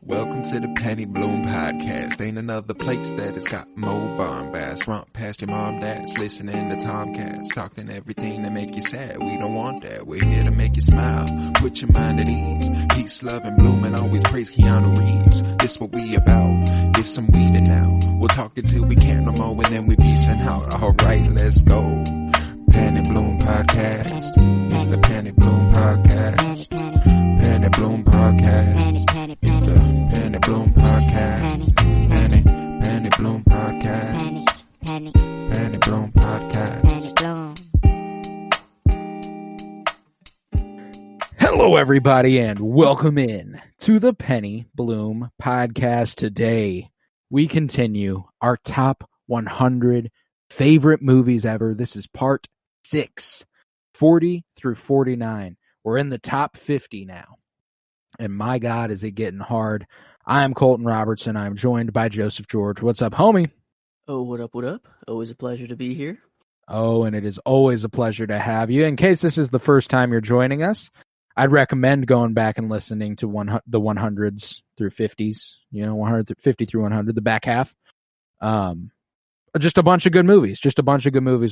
Welcome to the Penny Bloom Podcast. Ain't another place that has got more bombast. Romp past your mom, dad's listening to Tomcats. Talking everything that make you sad. We don't want that. We're here to make you smile. Put your mind at ease. Peace, love, and bloom, and always praise Keanu Reeves. This what we about. This some weeding now. We'll talk until we can't no more, and then we peacing out. Alright, let's go. Penny Bloom Podcast. It's the Penny Bloom Podcast. Penny Bloom Podcast. It's the Penny Bloom Podcast. Penny Bloom Podcast. Penny Bloom Podcast. Hello, everybody, and welcome in to the Penny Bloom Podcast. Today, we continue our top 100 favorite movies ever. This is part 6, 40 through 49. We're in the top 50 now. And my God, is it getting hard. I am Colton Robertson. I'm joined by Joseph George. What's up, homie? Oh, what up, what up? Always a pleasure to be here. Oh, and it is always a pleasure to have you. In case this is the first time you're joining us, I'd recommend going back and listening to the 100s through 50s, 150 through 100, the back half. Just a bunch of good movies.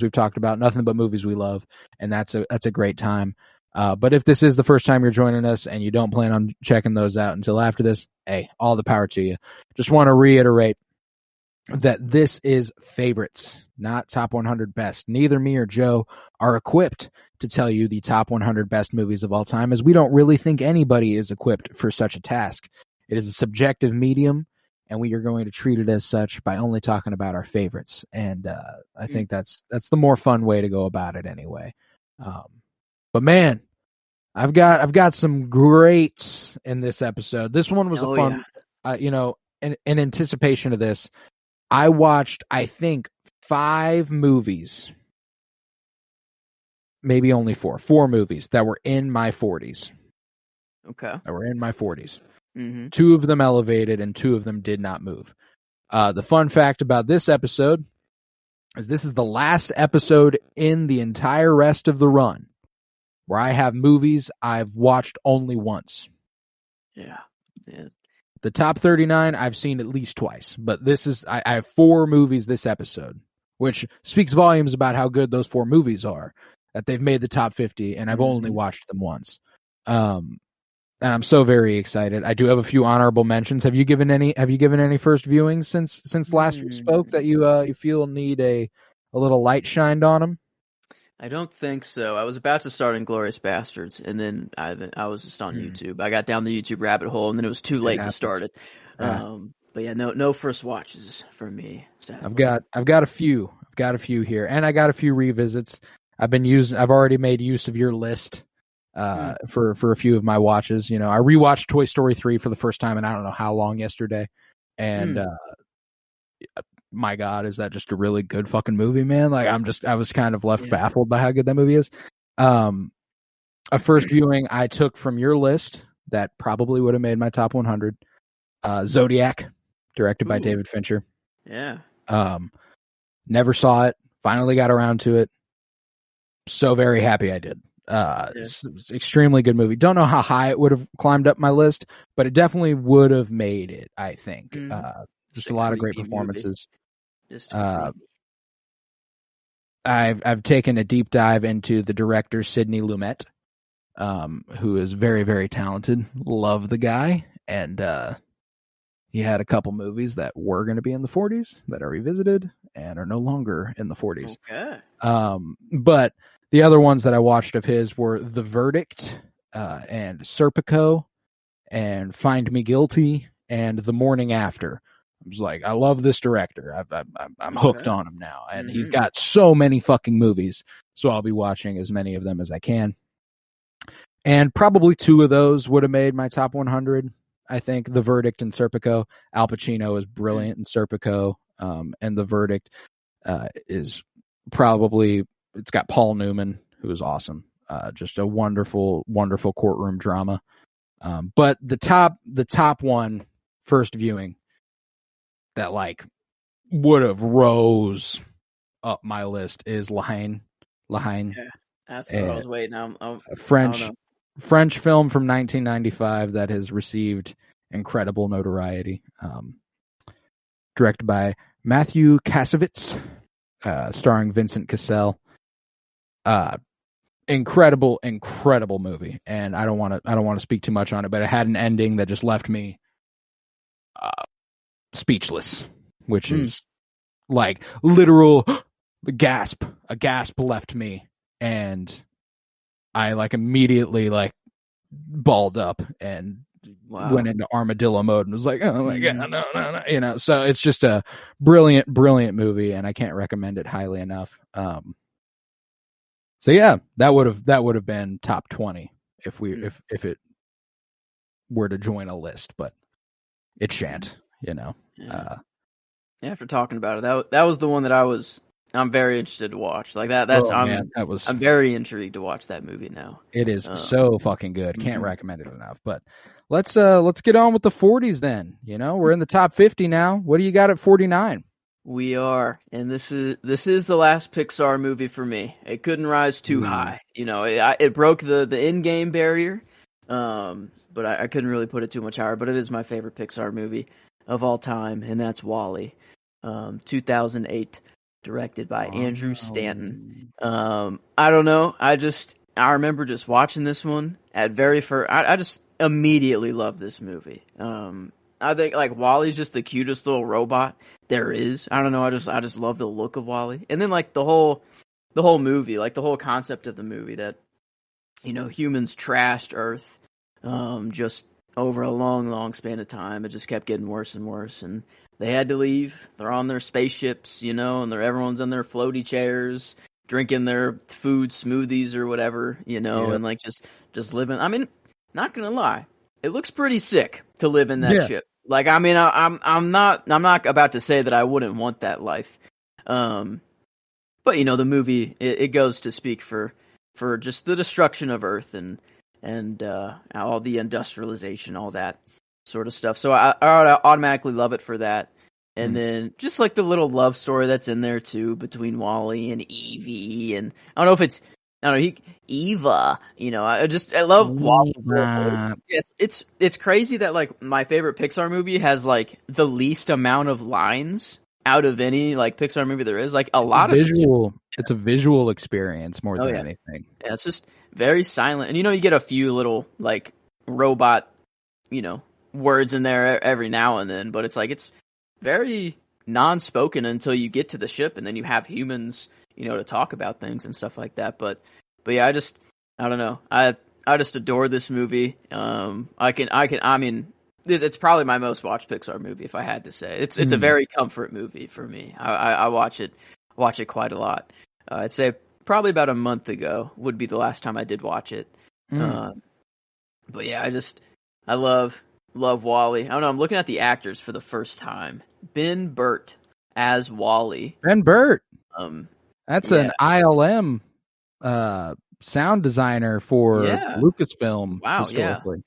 We've talked about, nothing but movies we love, and that's a great time. But if this is the first time you're joining us and you don't plan on checking those out until after this, hey, all the power to you. Just want to reiterate that this is favorites, not top 100 best. Neither me or Joe are equipped to tell you the top 100 best movies of all time, as we don't really think anybody is equipped for such a task. It is a subjective medium, and we are going to treat it as such by only talking about our favorites. And I think that's the more fun way to go about it anyway. But man, I've got some greats in this episode. This one was a fun, in anticipation of this, I watched, I think, 5 movies, maybe only 4 movies that were in my 40s. Okay. That were in my 40s. Mm-hmm. 2 of them elevated and 2 of them did not move. The fun fact about this episode is this is the last episode in the entire rest of the run where I have movies I've watched only once. Yeah. The top 39 I've seen at least twice, but I have 4 movies this episode, which speaks volumes about how good those 4 movies are, that they've made the top 50 and I've only watched them once. And I'm so very excited. I do have a few honorable mentions. Have you given any first viewings since last we spoke that you feel need a little light shined on them? I don't think so. I was about to start Inglourious Bastards, and then I was just on YouTube. I got down the YouTube rabbit hole, and then it was too late to start it. But yeah, no first watches for me. Sadly. I've got a few here, and I got a few revisits. I've already made use of your list for a few of my watches. I rewatched Toy Story 3 for the first time in I don't know how long yesterday, and my God, is that just a really good fucking movie, man? Like I was kind of left baffled by how good that movie is. A first viewing I took from your list that probably would have made my top 100. Zodiac, directed by David Fincher. Yeah. Never saw it. Finally got around to it. So very happy I did. It's extremely good movie. Don't know how high it would have climbed up my list, but it definitely would have made it, I think. Just a lot of great performances. I've taken a deep dive into the director Sidney Lumet, who is very, very talented. Love the guy, and he had a couple movies that were going to be in the 40s that are revisited and are no longer in the 40s. Okay. But the other ones that I watched of his were The Verdict, and Serpico, and Find Me Guilty, and The Morning After. I was like, I love this director. I'm hooked on him now. And he's got so many fucking movies. So I'll be watching as many of them as I can. And probably 2 of those would have made my top 100. I think The Verdict and Serpico. Al Pacino is brilliant in Serpico. And The Verdict is probably, it's got Paul Newman, who is awesome. Just a wonderful, wonderful courtroom drama. But the top one, first viewing, that like would have rose up my list is Lahaine. Yeah, that's what I was waiting on. French film from 1995 that has received incredible notoriety. Directed by Matthew Kasovitz, starring Vincent Cassel. Incredible movie, and I don't want to speak too much on it, but it had an ending that just left me speechless, which is like literal gasp. A gasp left me, and I like immediately like balled up and went into armadillo mode and was like, oh my god, no, you know. So it's just a brilliant movie, and I can't recommend it highly enough. So yeah, that would have been top 20 if it were to join a list, but it shan't, you know. Yeah. After talking about it, that was the one that I'm very interested to watch. Like I'm very intrigued to watch that movie now. It is so fucking good. Can't recommend it enough. But let's get on with the 40s then. You know, we're in the top 50 now. What do you got at 49? We are, and this is the last Pixar movie for me. It couldn't rise too high. You know, it broke the in-game barrier, but I couldn't really put it too much higher. But it is my favorite Pixar movie of all time, and that's WALL-E, 2008, directed by Andrew Stanton. I don't know. I remember just watching this one at very first. I just immediately loved this movie. I think like WALL-E's just the cutest little robot there is. I don't know. I just love the look of WALL-E, and then like the whole movie, like the whole concept of the movie that, you know, humans trashed Earth, just over a long span of time. It just kept getting worse and worse, and they had to leave. They're on their spaceships, you know, and everyone's in their floaty chairs, drinking their food smoothies or whatever, you know, and like just living. I mean, not gonna lie, it looks pretty sick to live in that ship. Like, I mean, I'm not about to say that I wouldn't want that life. But you know, the movie, it goes to speak for just the destruction of Earth and all the industrialization, all that sort of stuff. So I automatically love it for that. And then just like the little love story that's in there too between WALL-E and Evie, and I don't know if it's Eva, you know, I love WALL-E. It's crazy that like my favorite Pixar movie has like the least amount of lines out of any like Pixar movie there is. Like a lot of visual. It's a visual experience more than anything. Yeah, it's just very silent, and you know, you get a few little like robot, you know, words in there every now and then, but it's like it's very non-spoken until you get to the ship, and then you have humans, you know, to talk about things and stuff like that. But yeah, I don't know. I just adore this movie. I mean, it's probably my most watched Pixar movie if I had to say. It's a very comfort movie for me. I watch it quite a lot. I'd say probably about a month ago would be the last time I did watch it. But yeah, I love WALL-E. I don't know. I'm looking at the actors for the first time. Ben Burtt as WALL-E. Ben Burtt. That's an ILM sound designer for Lucasfilm. Wow, historically.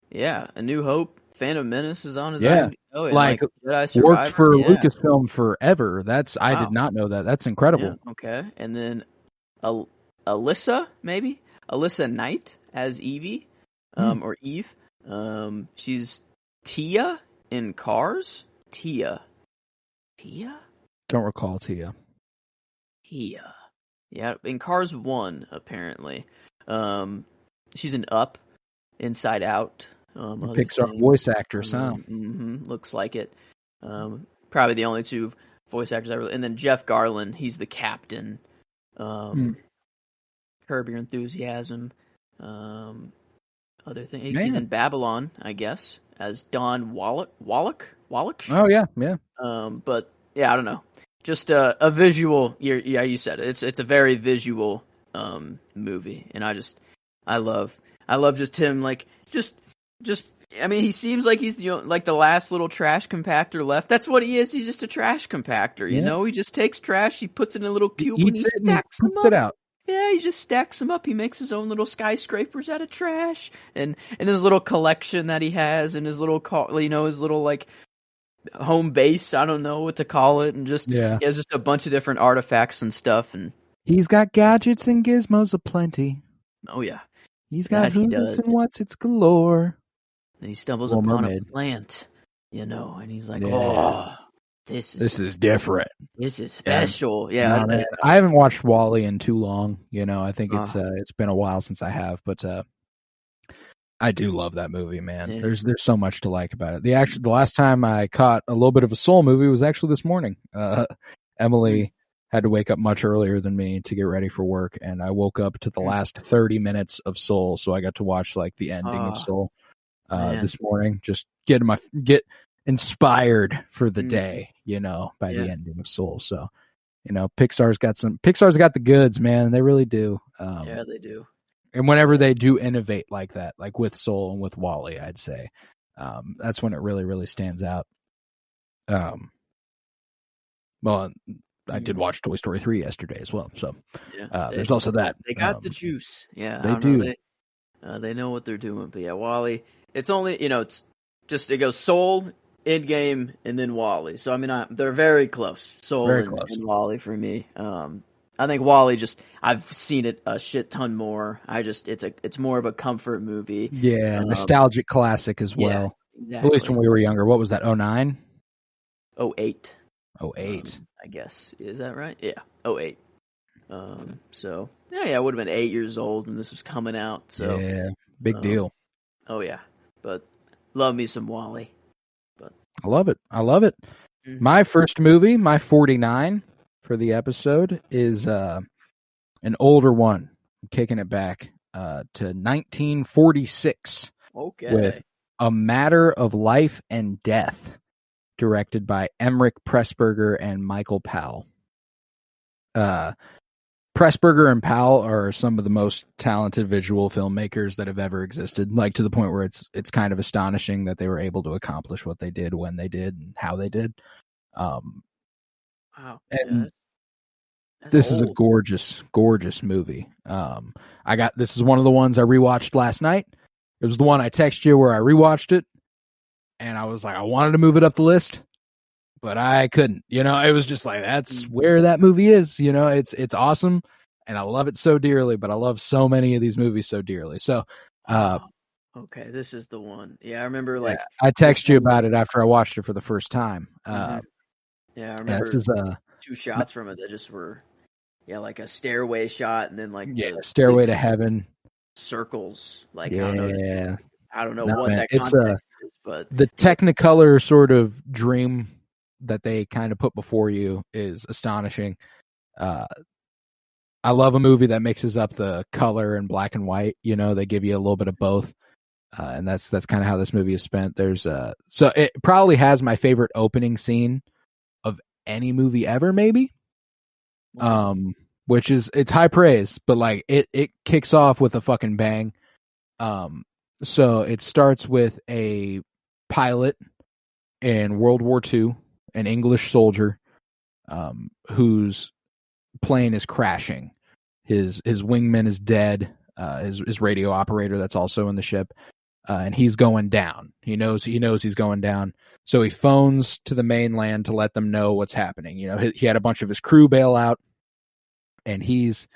Yeah. A New Hope, Phantom Menace is on his own. Oh, like worked for Lucasfilm forever. I did not know that. That's incredible. Yeah, okay. And then Alyssa Knight as Evie, or Eve. She's Tia in Cars. Tia? Don't recall Tia. Yeah, in Cars 1, apparently. She's an Up, Inside Out. Pixar voice actress, huh? Looks like it. Probably the only two voice actors I really... And then Jeff Garlin, he's the captain. Curb Your Enthusiasm. Other thing, he's in Babylon, I guess, as Don Wallach. Oh yeah. But yeah, I don't know. Just a visual. Yeah, you said it. It's a very visual movie, and I love just him, like just. I mean, he seems like he's the last little trash compactor left. That's what he is. He's just a trash compactor. You know, he just takes trash, he puts it in a little cube, and he stacks them up. It out. Yeah, he just stacks them up. He makes his own little skyscrapers out of trash, and his little collection that he has, and his little his little like home base. I don't know what to call it, and he has just a bunch of different artifacts and stuff. And he's got gadgets and gizmos aplenty. Oh yeah, he's got hoots and what's it's galore. and he stumbles Little upon Mermaid. a plant, and he's like, Yeah. "Oh, this is different. This is special." Yeah, No, man. I haven't watched WALL-E in too long. I think it's been a while since I have, but I do love that movie, man. Yeah. There's so much to like about it. The last time I caught a little bit of a Soul movie was actually this morning. Emily had to wake up much earlier than me to get ready for work, and I woke up to the last 30 minutes of Soul, so I got to watch like the ending of Soul this morning. Just get inspired for the day, by the ending of Soul. So, Pixar's got the goods, man. They really do. Yeah, they do. And whenever they do innovate like that, like with Soul and with WALL-E, I'd say, that's when it really, really stands out. Well, I did watch Toy Story 3 yesterday as well. So, there's also that. They got the juice. Yeah, they do. They know what they're doing. But yeah, WALL-E, it's only, it goes Soul, Endgame, and then WALL-E. So, I mean, they're very close. Soul very and close. WALL-E for me. I think WALL-E I've seen it a shit ton more. It's more of a comfort movie. Yeah, nostalgic classic as well. Exactly. At least when we were younger. What was that, 09? 08. 08. I guess. Is that right? Yeah, 08. So, I would have been 8 years old when this was coming out. So yeah, big deal. Oh, yeah. But love me some WALL-E. But I love it. Mm-hmm. My first movie, my 49 for the episode, is an older one. I'm kicking it back to 1946 with A Matter of Life and Death, directed by Emmerich Pressburger and Michael Powell. Pressburger and Powell are some of the most talented visual filmmakers that have ever existed, like to the point where it's kind of astonishing that they were able to accomplish what they did when they did and how they did. Wow. And that's this old. is a gorgeous, gorgeous movie. This is one of the ones I rewatched last night. It was the one I texted you where I rewatched it, and I was like, I wanted to move it up the list, but I couldn't. It was just like, that's where that movie is. It's awesome, and I love it so dearly, but I love so many of these movies so dearly. So, okay, this is the one. Yeah, I remember I texted you about it after I watched it for the first time. Yeah, I remember this is two shots from it that just were, like a stairway shot, and then Stairway to Heaven. Circles, I don't know what man, that context is, but the Technicolor sort of dream that they kind of put before you is astonishing. I love a movie that mixes up the color and black and white. They give you a little bit of both, and that's kind of how this movie is spent. So it probably has my favorite opening scene of any movie ever, maybe. Which it's high praise, but it kicks off with a fucking bang. So it starts with a pilot in World War II, an English soldier, whose plane is crashing. His wingman is dead. His radio operator that's also in the ship, and he's going down. He knows he's going down. So he phones to the mainland to let them know what's happening. He had a bunch of his crew bail out, and he's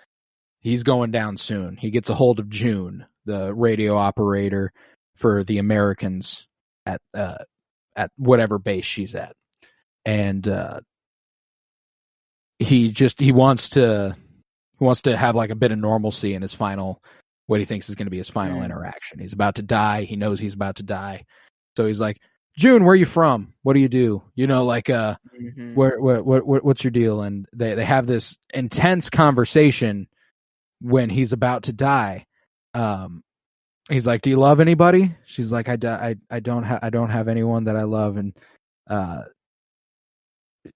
going down soon. He gets a hold of June, the radio operator for the Americans at whatever base she's at, and he wants to have like a bit of normalcy in his final, what he thinks is going to be his final interaction. He's about to die. He knows he's about to die, so he's like, June, where are you from? What do you do? What's your deal? And they have this intense conversation when he's about to die. He's like, do you love anybody? She's like, I don't have anyone that I love. And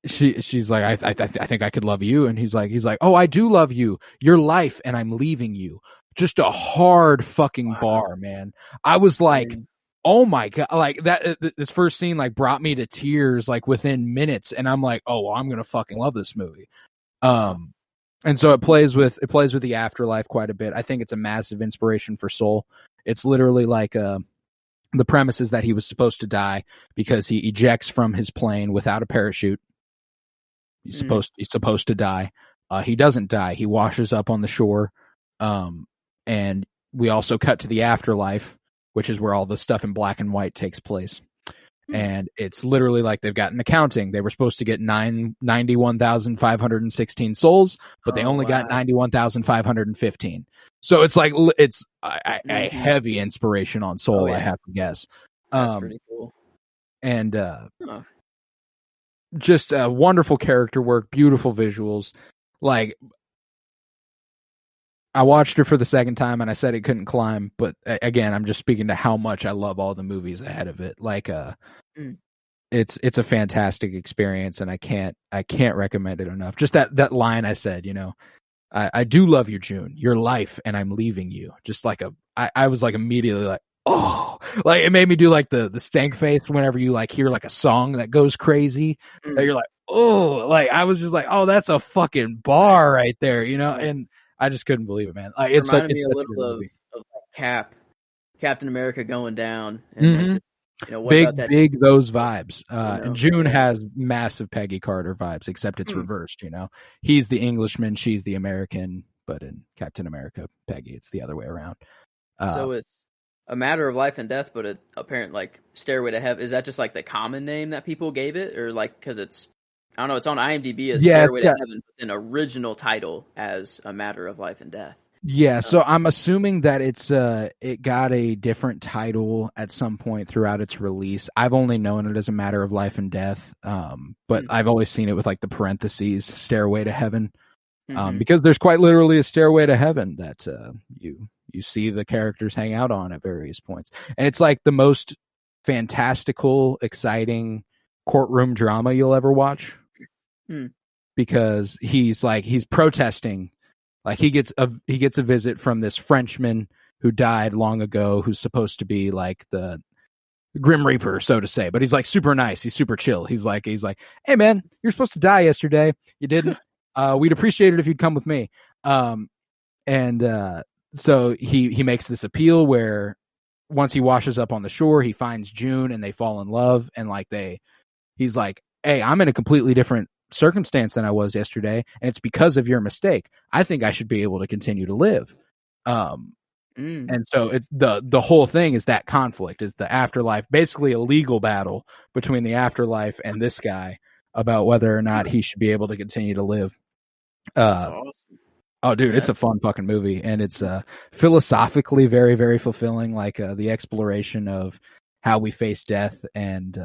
she's like, I think I could love you. And he's like, oh, I do love you, your life, and I'm leaving you. Just a hard fucking bar, man. I was like, oh my God, this first scene brought me to tears within minutes, and I'm like, oh, well, I'm gonna fucking love this movie. And so it plays with the afterlife quite a bit. I think it's a massive inspiration for Soul. It's literally the premise is that he was supposed to die because he ejects from his plane without a parachute. He's supposed to die. He doesn't die. He washes up on the shore. And we also cut to the afterlife which is where all the stuff in black and white takes place. And it's literally like they've got an accounting. They were supposed to get 91,516 souls, but they only got 91,515. So it's like, it's a heavy inspiration on Soul, I have to guess. That's pretty cool. And just wonderful character work, beautiful visuals. Like, I watched her for the second time and I said it couldn't climb, but again, I'm just speaking to how much I love all the movies ahead of it. Like, it's a fantastic experience, and I can't recommend it enough. Just that line I said, you know, I do love you, June, your life, and I'm leaving you. Just like I was like immediately like, oh, like it made me do like the stank face whenever you like hear like a song that goes crazy. That you're like, oh, like I was just like, oh, that's a fucking bar right there, you know, and I just couldn't believe it, man. Like, it's reminded me a little of Captain America going down. And like, you know, what big, about that? big those vibes. You know, and June has massive Peggy Carter vibes, except it's reversed, you know. He's the Englishman, she's the American, but in Captain America, Peggy, it's the other way around. So it's a matter of life and death, but a apparent like Stairway to Heaven. Is that just like the common name that people gave it, or like because it's, I don't know, it's on IMDb as Stairway to Heaven, but an original title as A Matter of Life and Death. Yeah, so I'm assuming that it got a different title at some point throughout its release. I've only known it as A Matter of Life and Death, but I've always seen it with like the parentheses Stairway to Heaven, because there's quite literally a stairway to heaven that you see the characters hang out on at various points, and it's like the most fantastical, exciting courtroom drama you'll ever watch, because he's protesting. Like he gets a visit from this Frenchman who died long ago, who's supposed to be like the Grim Reaper, so to say, but he's like super nice. He's super chill. He's like, hey man, you're supposed to die yesterday. You didn't. We'd appreciate it if you'd come with me. So he makes this appeal where once he washes up on the shore, he finds June and they fall in love. And like he's like, hey, I'm in a completely different circumstance than I was yesterday, and it's because of your mistake. I think I should be able to continue to live. And so it's the whole thing is that conflict, is the afterlife, basically a legal battle between the afterlife and this guy about whether or not he should be able to continue to live. Awesome. Oh, dude, it's a fun fucking movie, and it's philosophically very, very fulfilling. Like the exploration of how we face death and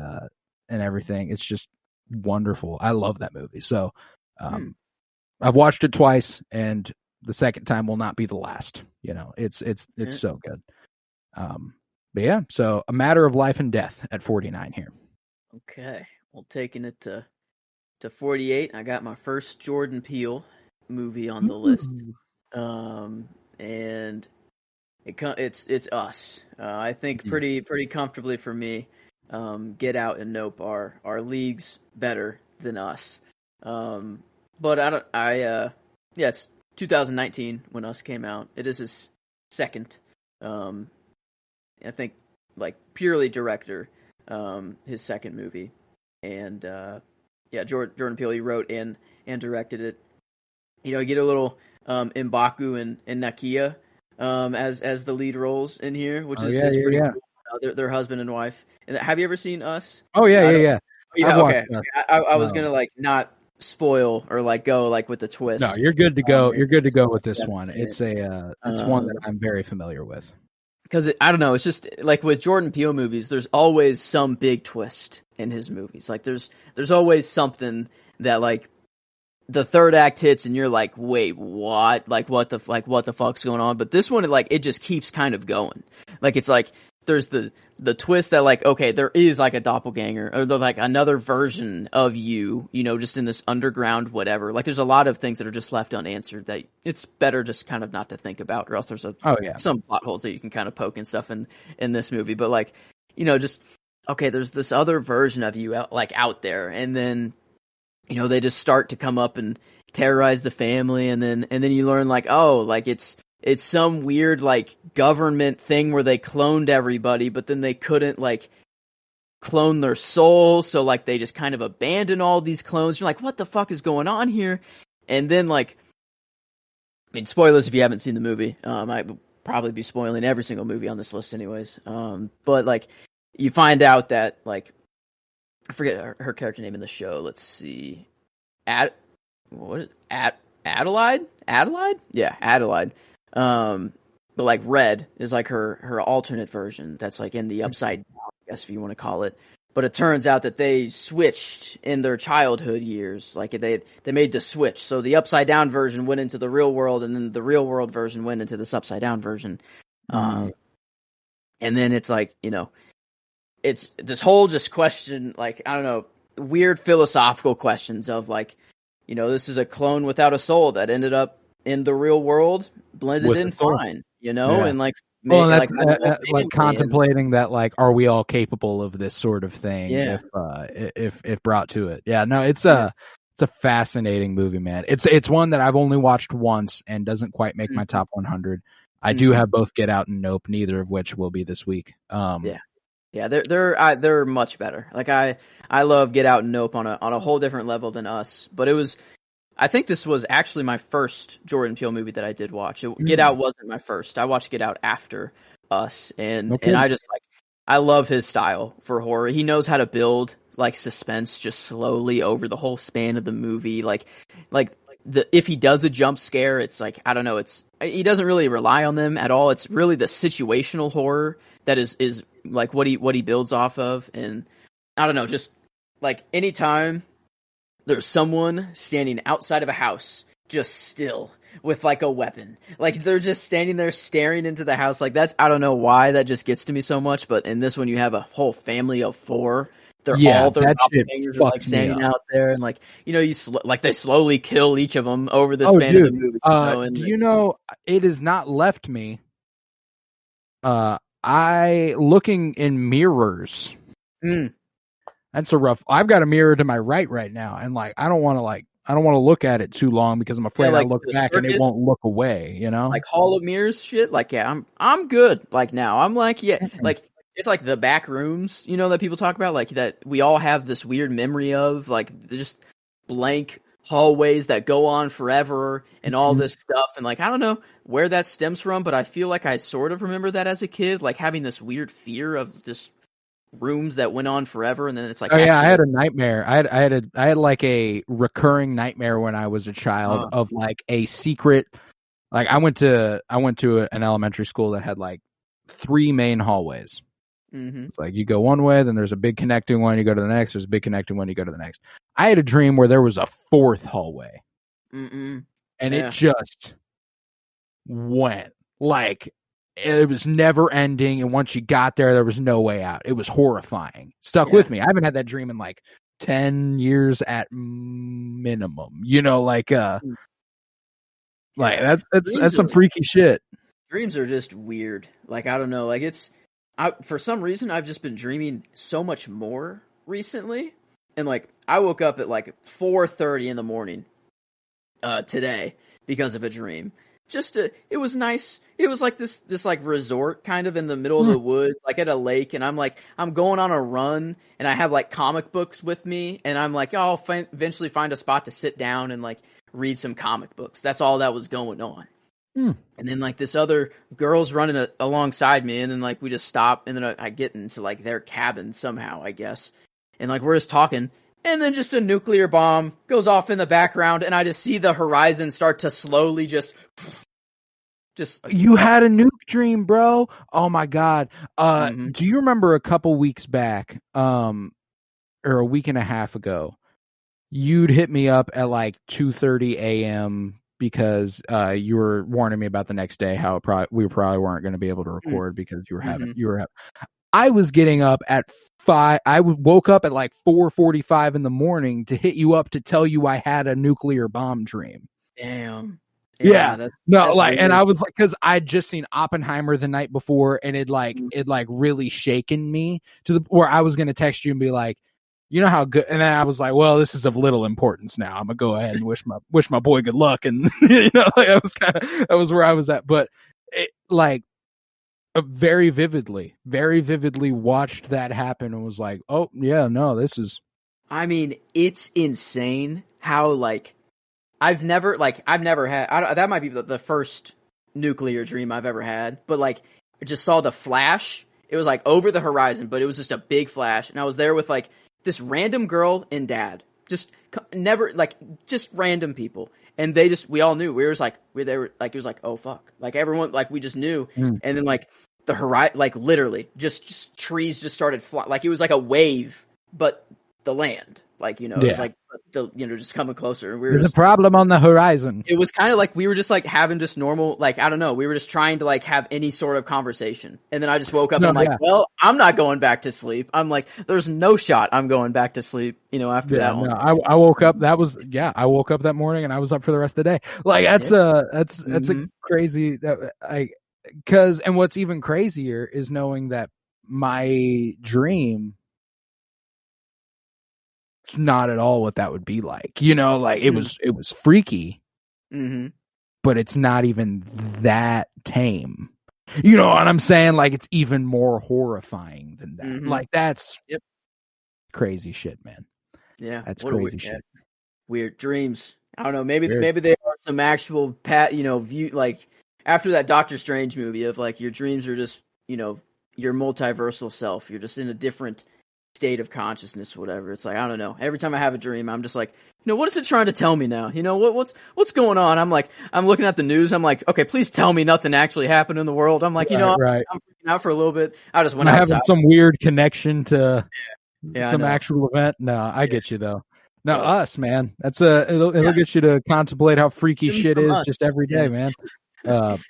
everything. It's just wonderful. I love that movie. So I've watched it twice, and the second time will not be the last. You know, it's so good. But yeah, so A Matter of Life and Death at 49 here. Okay, well, taking it to 48, I got my first Jordan Peele movie on the list, and it's Us. I think pretty comfortably for me. Get Out and Nope are leagues better than Us. But it's 2019 when Us came out. It is his second, I think, like purely director, his second movie. And Jordan Peele, he wrote and directed it. You know, you get a little M'Baku and Nakia as the lead roles in here, which is pretty cool. They're husband and wife. And have you ever seen Us? Oh yeah. Yeah, okay. I was gonna like not spoil or like go like with the twist. No, you're good to go. You're good to go with this one. It's one that I'm very familiar with. Because I don't know, it's just like with Jordan Peele movies, there's always some big twist in his movies. Like there's always something that like the third act hits and you're like, wait, what? Like what the fuck's going on? But this one, it just keeps kind of going. Like it's like there's the twist that like, okay, there is like a doppelganger or like another version of you know, just in this underground whatever. Like there's a lot of things that are just left unanswered that it's better just kind of not to think about, or else there's some plot holes that you can kind of poke and stuff in this movie. But like, you know, just okay, there's this other version of you out there, and then you know they just start to come up and terrorize the family, and then you learn like, oh, like it's some weird like government thing where they cloned everybody, but then they couldn't like clone their soul, so like they just kind of abandon all these clones. You're like, what the fuck is going on here? And then like, I mean, spoilers if you haven't seen the movie. probably be spoiling every single movie on this list anyways. But like you find out that like I forget her character name in the show. Let's see. Adelaide? Yeah, Adelaide. But like Red is like her alternate version that's like in the upside down, I guess if you want to call it. But it turns out that they switched in their childhood years. Like they made the switch. So the upside down version went into the real world, and then the real world version went into this upside down version. And then it's like, you know, it's this whole just question, like, I don't know, weird philosophical questions of like, you know, this is a clone without a soul that ended up in the real world, blended in fine, you know, and like, well, that's like contemplating that, like, are we all capable of this sort of thing? Yeah. If brought to it. Yeah, no, it's a fascinating movie, man. It's one that I've only watched once and doesn't quite make my top 100. I do have both Get Out and Nope, neither of which will be this week. Yeah, they're much better. Like I love Get Out and Nope on a whole different level than Us. But I think this was actually my first Jordan Peele movie that I did watch. Get Out wasn't my first. I watched Get Out after Us, and I just I love his style for horror. He knows how to build like suspense just slowly over the whole span of the movie. Like if he does a jump scare, it's like, I don't know, he doesn't really rely on them at all. It's really the situational horror that is like what he builds off of. And I don't know, just like anytime there's someone standing outside of a house, just still with like a weapon, like they're just standing there staring into the house. Like that's, I don't know why that just gets to me so much. But in this one, you have a whole family of 4. They're all their doppelgangers are like standing out there, and like, you know, they slowly kill each of them over the span of the movie. Do you know, it has not left me. Looking in mirrors. That's a rough. I've got a mirror to my right now, and like I don't want to look at it too long because I'm afraid I look back and it won't look away. You know, like Hall of Mirrors shit. Like, yeah, I'm good. Like now, I'm like, yeah, like it's like the back rooms, you know, that people talk about, like that we all have this weird memory of, like just blank hallways that go on forever and all this stuff. And like, I don't know where that stems from, but I feel like I sort of remember that as a kid, like having this weird fear of just rooms that went on forever. And then it's like, I had a nightmare. I had like a recurring nightmare when I was a child of like a secret. Like I went to an elementary school that had like 3 main hallways. It's like you go one way, then there's a big connecting one, you go to the next, there's a big connecting one, you go to the next. I had a dream where there was a 4th hallway. And it just went like it was never ending, and once you got there was no way out. It was horrifying. Stuck with me. I haven't had that dream in like 10 years at minimum. You know, like that's some freaky shit. Dreams are just weird. Like I don't know, like for some reason, I've just been dreaming so much more recently. And like, I woke up at like 4:30 in the morning today because of a dream. It was nice. It was like this like resort kind of in the middle of the woods, like at a lake. And I'm going on a run, and I have like comic books with me. And I'm like, I'll eventually find a spot to sit down and like read some comic books. That's all that was going on. And then like this other girl's running alongside me, and then like we just stop, and then I get into like their cabin somehow, I guess, and like we're just talking, and then just a nuclear bomb goes off in the background, and I just see the horizon start to slowly just. You had a nuke dream, bro. Oh my god. Do you remember a couple weeks back, or a week and a half ago, you'd hit me up at like 2:30 a.m. because you were warning me about the next day, how we probably weren't going to be able to record because you were I was getting up at 5. I woke up at like 4:45 in the morning to hit you up to tell you I had a nuclear bomb dream. Damn. Yeah. That's like, and I was like, cause I'd just seen Oppenheimer the night before, and it really shaken me to the where I was going to text you and be like, you know how good, and then I was like, well, this is of little importance now. I'm gonna go ahead and wish my boy good luck, and you know, like that was where I was at. But it, like, very vividly watched that happen and was like, oh yeah, no, this is. I mean, it's insane how like I've never had. That might be the first nuclear dream I've ever had. But like, I just saw the flash. It was like over the horizon, but it was just a big flash. And I was there with like this random girl and dad. Just never, like, just random people. And we all knew. They were like, it was like, oh fuck. Like everyone, like we just knew. And then like the horizon, like literally just trees just started flying. Like it was like a wave, but the land. Like, it was like, just coming closer. And There's a problem on the horizon. It was kind of like we were just like having just normal, like, I don't know. We were just trying to like have any sort of conversation. And then I just woke up and I'm like, well, I'm not going back to sleep. I'm like, there's no shot I'm going back to sleep, after that one. I woke up. I woke up that morning and I was up for the rest of the day. Like that's a crazy and what's even crazier is knowing that my dream, not at all what that would be like, like it was freaky, but it's not even that tame. You know what I'm saying? Like it's even more horrifying than that. Like that's crazy shit, man. Yeah, that's crazy shit. Weird dreams. I don't know. Maybe there are some actual view, like after that Doctor Strange movie of like your dreams are just your multiversal self. You're just in a different state of consciousness, whatever. It's like, I don't know. Every time I have a dream, I'm just like, what is it trying to tell me now? What's going on? I'm like, I'm looking at the news. I'm like, okay, please tell me nothing actually happened in the world. I'm like, I'm freaking out for a little bit. I just went outside. Having some weird connection to some actual event. No, I get you though. No, us, man. That's it'll get you to contemplate how freaky shit is just every day, man. But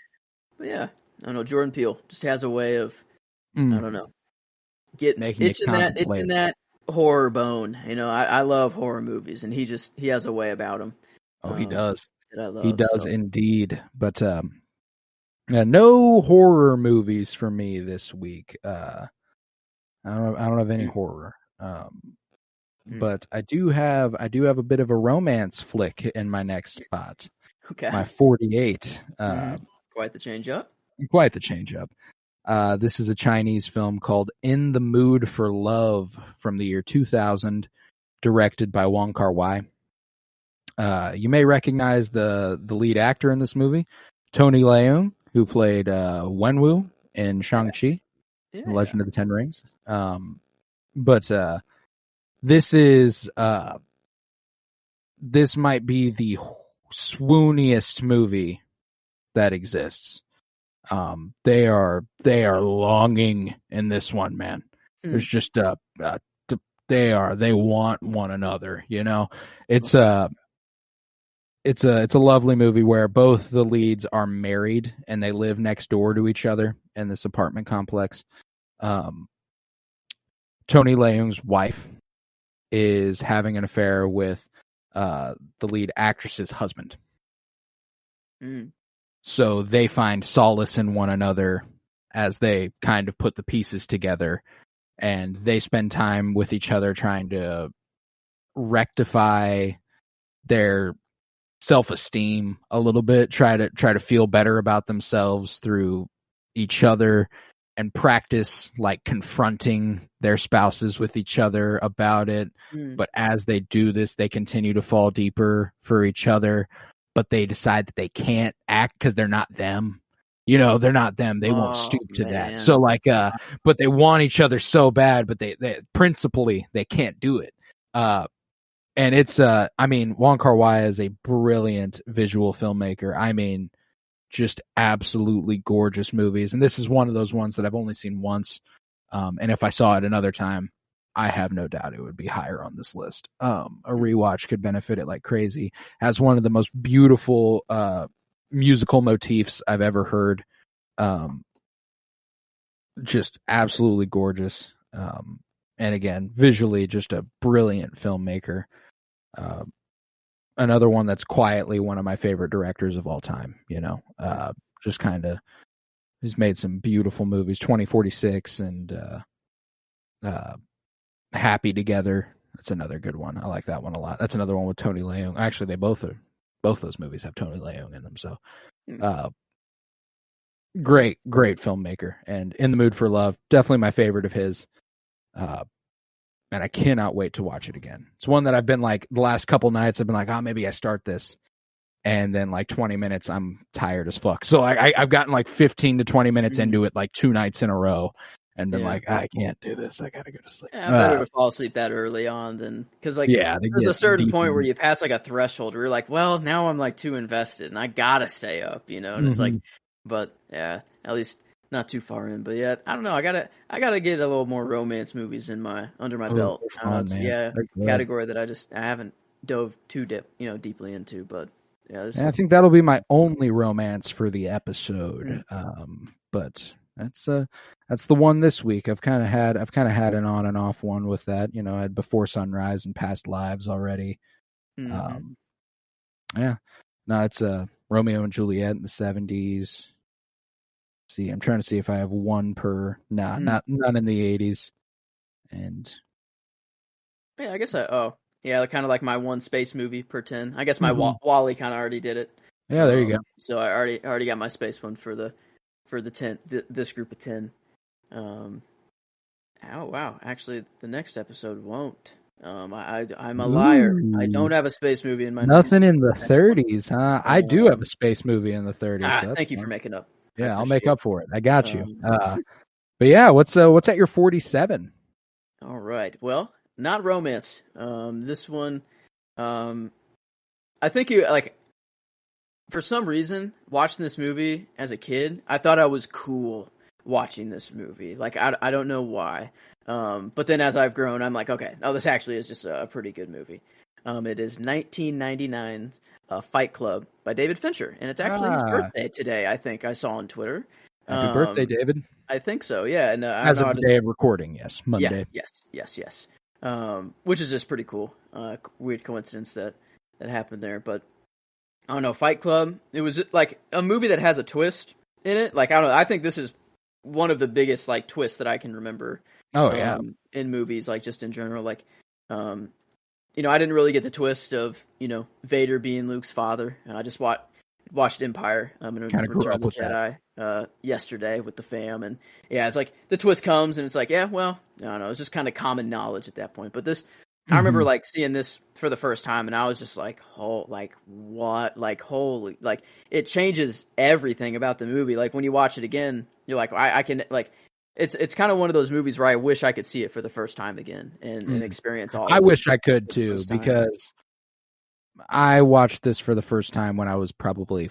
yeah, I don't know. Jordan Peele just has a way of, I don't know. Itching that horror bone. I love horror movies, and he has a way about him. Oh, he does. That I love, he does indeed. But no horror movies for me this week. I don't have any horror. But I do have a bit of a romance flick in my next spot. Okay. My 48. Quite the change up. Quite the change up. This is a Chinese film called In the Mood for Love from the year 2000, directed by Wong Kar-wai. You may recognize the lead actor in this movie, Tony Leung, who played Wenwu in Shang-Chi, The Legend of the Ten Rings. But this might be the swooniest movie that exists. They are longing in this one, man. There's just they want one another, It's a lovely movie where both the leads are married and they live next door to each other in this apartment complex. Tony Leung's wife is having an affair with the lead actress's husband. So they find solace in one another as they kind of put the pieces together, and they spend time with each other trying to rectify their self-esteem a little bit, try to feel better about themselves through each other, and practice like confronting their spouses with each other about it. But as they do this, they continue to fall deeper for each other. But they decide that they can't act because they're not them. They're not them. They won't stoop to that. So but they want each other so bad, but they principally, they can't do it. And it's, Wong Kar-wai is a brilliant visual filmmaker. Just absolutely gorgeous movies. And this is one of those ones that I've only seen once. And if I saw it another time, I have no doubt it would be higher on this list. A rewatch could benefit it like crazy. Has one of the most beautiful musical motifs I've ever heard. Just absolutely gorgeous. And again, visually, just a brilliant filmmaker. Another one that's quietly one of my favorite directors of all time. Just kind of, he's made some beautiful movies. 2046 and Happy Together. That's another good one. I like that one a lot. That's another one with Tony Leung. Actually, they both those movies have Tony Leung in them. So, great filmmaker. And In the Mood for Love, definitely my favorite of his. And I cannot wait to watch it again. It's one that I've been like, the last couple nights, I've been like, maybe I start this. and then like 20 minutes I'm tired as fuck. So I've gotten like 15 to 20 minutes into it like 2 nights in a row and been like, I can't do this. I gotta go to sleep. Yeah, better to fall asleep that early on than because like there's a certain point where you pass like a threshold where you're like, well, now I'm like too invested and I gotta stay up, and it's like, but yeah, at least not too far in. But yeah, I don't know. I gotta get a little more romance movies under my belt. Fun, category that I haven't dove too deeply into, but. Yeah, I think that'll be my only romance for the episode. But that's the one this week. I've kind of had an on and off one with that. I had Before Sunrise and Past Lives already. Yeah, no, it's Romeo and Juliet in the 70s. See, I'm trying to see if I have one per. None in the 80s. And yeah, I guess yeah, kind of like my one space movie per 10. I guess my Wally kind of already did it. Yeah, there you go. So I already got my space one for the 10 this group of 10. Oh wow, actually the next episode won't. I'm a liar. I don't have a space movie in my nothing in the 30s, huh? I do have a space movie in the 30s. So thank you for making up. Yeah, I'll make up for it. I got you. But yeah, what's at your 47? All right. Well, not romance. This one, I think for some reason, watching this movie as a kid, I thought I was cool watching this movie. Like, I don't know why. But then as I've grown, I'm like, okay, this actually is just a pretty good movie. It is 1999's Fight Club by David Fincher, and it's actually his birthday today, I think I saw on Twitter. Happy birthday, David. I think so, yeah. And as of the day of recording, yes, Monday. Yeah, yes. Which is just pretty cool. Weird coincidence that happened there. But I don't know, Fight Club, it was like a movie that has a twist in it. Like, I don't know, I think this is one of the biggest like twists that I can remember. In movies, like just in general. Like, I didn't really get the twist of, Vader being Luke's father. I just watched Empire. I'm going to Return of the Jedi yesterday with the fam, and yeah, it's like the twist comes, and it's like, yeah, well, I don't know, it's just kind of common knowledge at that point. But this, I remember like seeing this for the first time, and I was just like, oh, like what, like holy, like it changes everything about the movie. Like when you watch it again, you're like, I can like. It's kind of one of those movies where I wish I could see it for the first time again and experience all. I wish I could too, because I watched this for the first time when I was probably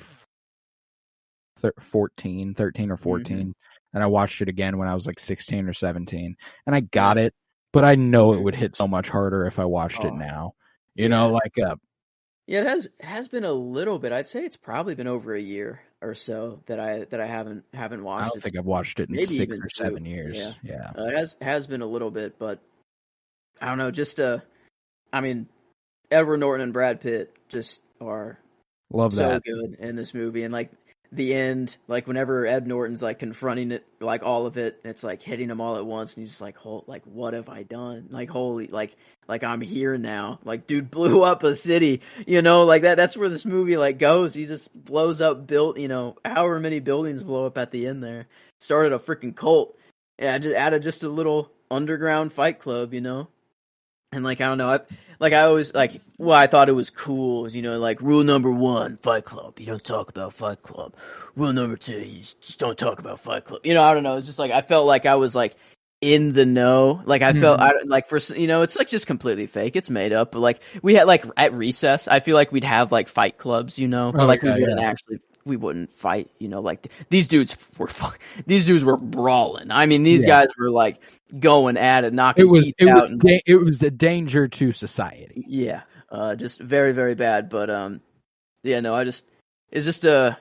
13 or 14, and I watched it again when I was like 16 or 17, and I got it, but I know it would hit so much harder if I watched it now. Yeah, it has been a little bit. I'd say it's probably been over a year or so that I haven't watched. I don't think I've watched it in 6 or 7 years. Yeah. It has been a little bit, but I don't know. Just I mean, Edward Norton and Brad Pitt just are so good in this movie, and like the end, like whenever Ed Norton's like confronting it, like all of it, it's like hitting him all at once, and he's just like, like what have I done? Like holy, like I'm here now. Like dude blew up a city, like that's where this movie like goes. He just blows up however many buildings blow up at the end there. Started a freaking cult. Yeah, just added just a little underground fight club, And like I don't know, I always like I thought it was cool, like rule number 1, Fight Club, you don't talk about Fight Club. Rule number 2, you just don't talk about Fight Club. I don't know, it's just like I felt like I was like in the know. Like I felt like for it's like just completely fake. It's made up. But like we had like at recess, I feel like we'd have like fight clubs, but like we wouldn't fight, like these dudes were brawling. I mean, these guys were like going at it, knocking teeth out. It was a danger to society. Yeah. Just very, very bad. But, it's just a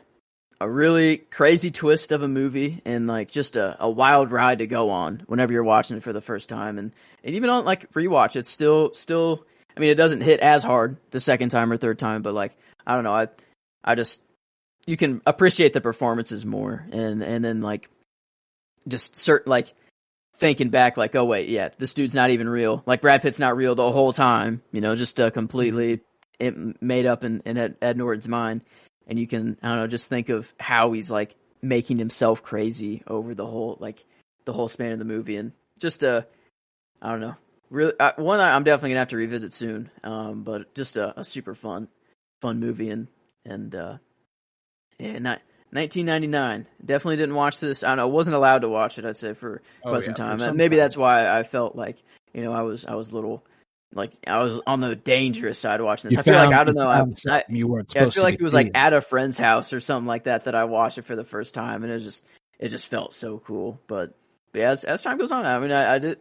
really crazy twist of a movie, and like just a wild ride to go on whenever you're watching it for the first time. And even on like rewatch, it's still, I mean, it doesn't hit as hard the second time or third time, but like, I don't know. I just, you can appreciate the performances more, and then like just thinking back, like, oh wait, yeah, this dude's not even real. Like Brad Pitt's not real the whole time, just completely made up in Ed Norton's mind, and you can just think of how he's like making himself crazy over the whole span of the movie, and just I don't know, really one I'm definitely gonna have to revisit soon. But just a super fun movie, and And yeah, 1999. Definitely didn't watch this. I don't know. I wasn't allowed to watch it. I'd say for quite some time. Maybe that's why I felt like I was a little like I was on the dangerous side of watching this. I feel like I don't know. You weren't supposed I feel like it was like at a friend's house or something like that I watched it for the first time, and it just felt so cool. But yeah, as time goes on, I mean,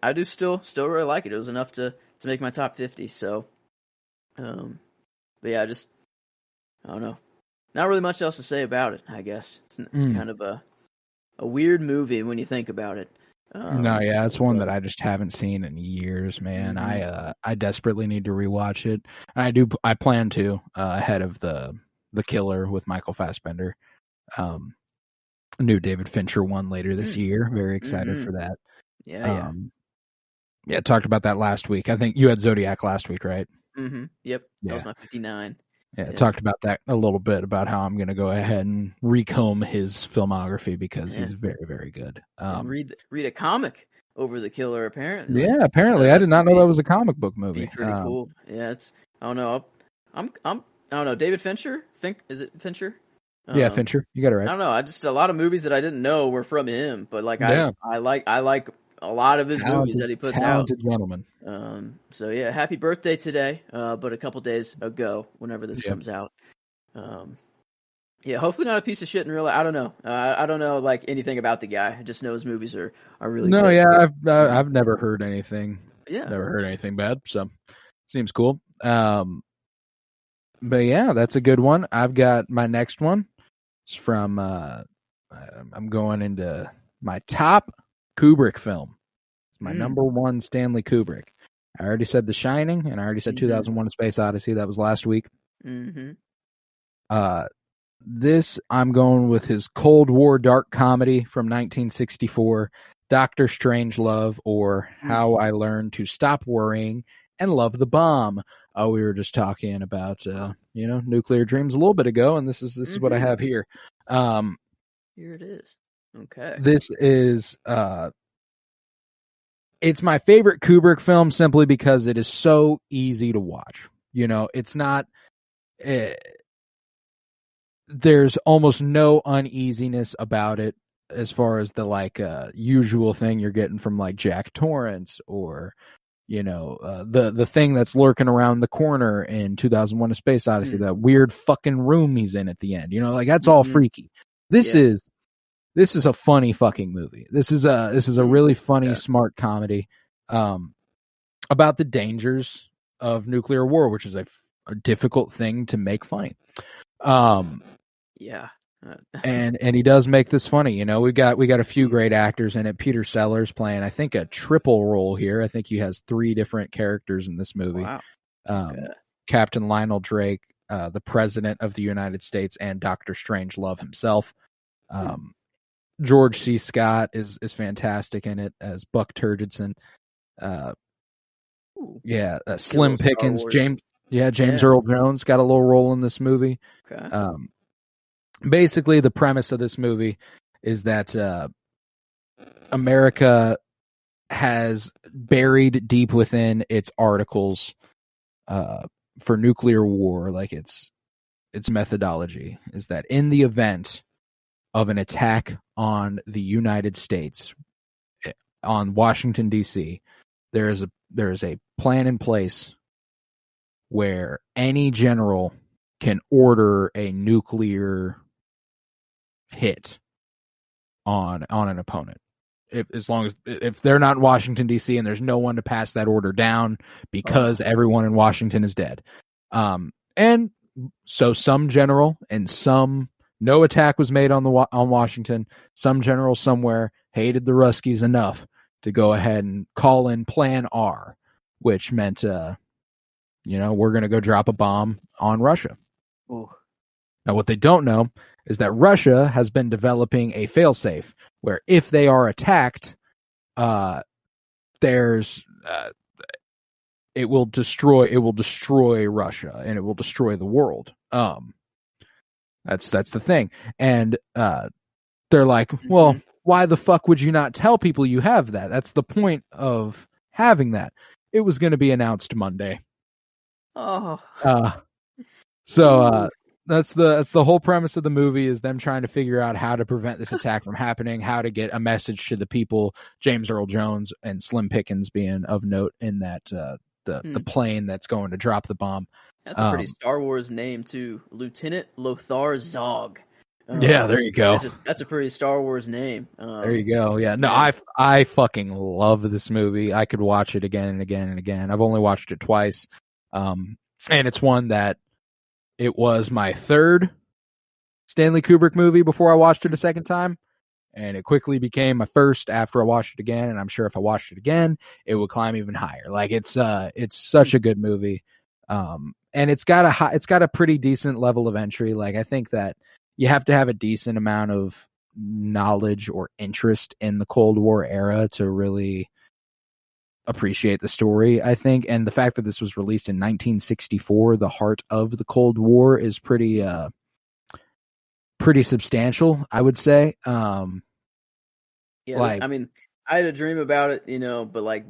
I do still really like it. It was enough to make my top 50. So, but yeah, I don't know. Not really much else to say about it, I guess. It's kind of a weird movie when you think about it. No, yeah, it's one that I just haven't seen in years, man. Mm-hmm. I desperately need to rewatch it. And I plan to ahead of the Killer with Michael Fassbender. New David Fincher one later this year. Very excited for that. Yeah. Yeah, talked about that last week. I think you had Zodiac last week, right? Mm-hmm. Yep. That was my 59. Yeah, talked about that a little bit, about how I'm going to go ahead and recomb his filmography because he's very, very good. Read a comic over the Killer, apparently. Yeah, apparently. I did not know that was a comic book movie. Pretty cool. Yeah, I don't know. I don't know. David Fincher? Is it Fincher? Yeah, Fincher. You got it right. I don't know. A lot of movies that I didn't know were from him, but like I like a lot of his movies that he puts talented gentleman. So yeah, happy birthday today, but a couple days ago, whenever this comes out. Yeah, hopefully not a piece of shit in real life. I don't know. I don't know like anything about the guy. I just know his movies are really good. Yeah, I've never heard anything. Yeah. Never heard anything bad, so seems cool. But yeah, that's a good one. I've got my next one. It's from I'm going into my top Kubrick film. It's my number one Stanley Kubrick. I already said The Shining, and I already said 2001: A Space Odyssey. That was last week. Mm-hmm. This, I'm going with his Cold War dark comedy from 1964, Dr. Strangelove, or How I Learned to Stop Worrying and Love the Bomb. We were just talking about, nuclear dreams a little bit ago, and this is what I have here. Here it is. Okay. This is, it's my favorite Kubrick film simply because it is so easy to watch. It's not, there's almost no uneasiness about it as far as the usual thing you're getting from like Jack Torrance or, the thing that's lurking around the corner in 2001: A Space Odyssey, that weird fucking room he's in at the end. That's all freaky. This is a funny fucking movie. This is a really funny, smart comedy about the dangers of nuclear war, which is a difficult thing to make funny. And he does make this funny. We got a few great actors in it. Peter Sellers playing, I think, a triple role here. I think he has 3 different characters in this movie. Wow. Captain Lionel Drake, the President of the United States, and Dr. Strangelove himself. George C. Scott is fantastic in it as Buck Turgidson. Slim Pickens, James Earl Jones got a little role in this movie. Okay. Basically, the premise of this movie is that America has buried deep within its articles for nuclear war, like its methodology, is that in the event of an attack on the United States, on Washington, D.C., there is a plan in place where any general can order a nuclear hit on an opponent. If they're not in Washington, D.C., and there's no one to pass that order down because everyone in Washington is dead. And so some general and no attack was made on Washington. Some general somewhere hated the Ruskies enough to go ahead and call in Plan R, which meant, we're going to go drop a bomb on Russia. Ooh. Now, what they don't know is that Russia has been developing a failsafe where if they are attacked, it will destroy Russia and it will destroy the world. That's the thing. And they're like, well, why the fuck would you not tell people you have that? That's the point of having that. It was going to be announced Monday. Oh. That's the whole premise of the movie, is them trying to figure out how to prevent this attack from happening, how to get a message to the people. James Earl Jones and Slim Pickens being of note in that the plane that's going to drop the bomb. That's a pretty Star Wars name too, Lieutenant Lothar Zog. Yeah, there you go. That's a pretty Star Wars name. There you go. Yeah, no, I fucking love this movie. I could watch it again and again and again. I've only watched it twice, and it's one that it was my third Stanley Kubrick movie before I watched it a second time, and it quickly became my first after I watched it again. And I'm sure if I watched it again, it would climb even higher. Like it's such a good movie, and it's got a pretty decent level of entry. Like I think that you have to have a decent amount of knowledge or interest in the Cold War era to really appreciate the story, I think. And the fact that this was released in 1964, the heart of the Cold War, is pretty substantial, I would say. Yeah, like, I mean, I had a dream about it, but like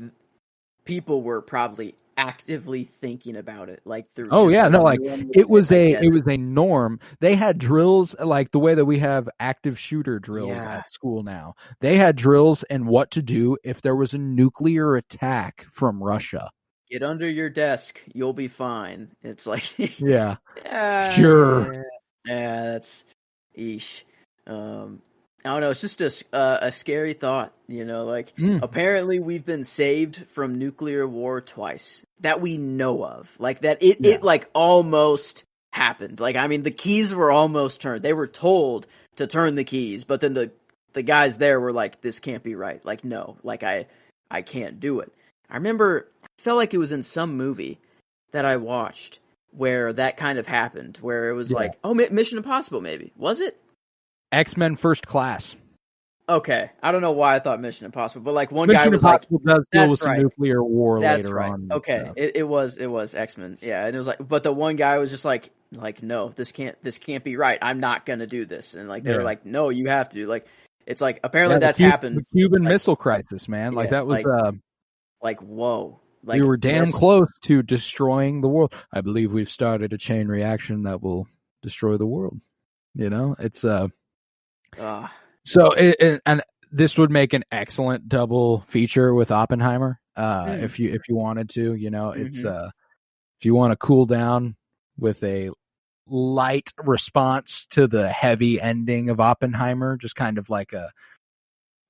people were probably actively thinking about it, like through. Oh yeah, no, like it was a norm. They had drills like the way that we have active shooter drills at school now. They had drills and what to do if there was a nuclear attack from Russia. Get under your desk, you'll be fine. It's like sure. Yeah, that's eesh. I don't know. It's just a scary thought, like apparently we've been saved from nuclear war twice that we know of, like that it like almost happened. Like, I mean, the keys were almost turned. They were told to turn the keys, but then the guys there were like, this can't be right. Like, no, like I can't do it. I remember, I felt like it was in some movie that I watched where that kind of happened, where it was like, oh, Mission Impossible, maybe. Was it? X-Men First Class. Okay, I don't know why I thought Mission Impossible, but like one Mission guy was Impossible like, does deal with some nuclear war later on. Okay, it was X-Men, yeah, and it was like, but the one guy was just like no, this can't be right. I'm not gonna do this, and like they were like, no, you have to. Like, it's like apparently that's happened. The Cuban Missile Crisis, man, like that was like whoa. Like, we were damn close to destroying the world. I believe we've started a chain reaction that will destroy the world. It's so and this would make an excellent double feature with Oppenheimer. If you wanted to, it's if you want to cool down with a light response to the heavy ending of Oppenheimer, just kind of like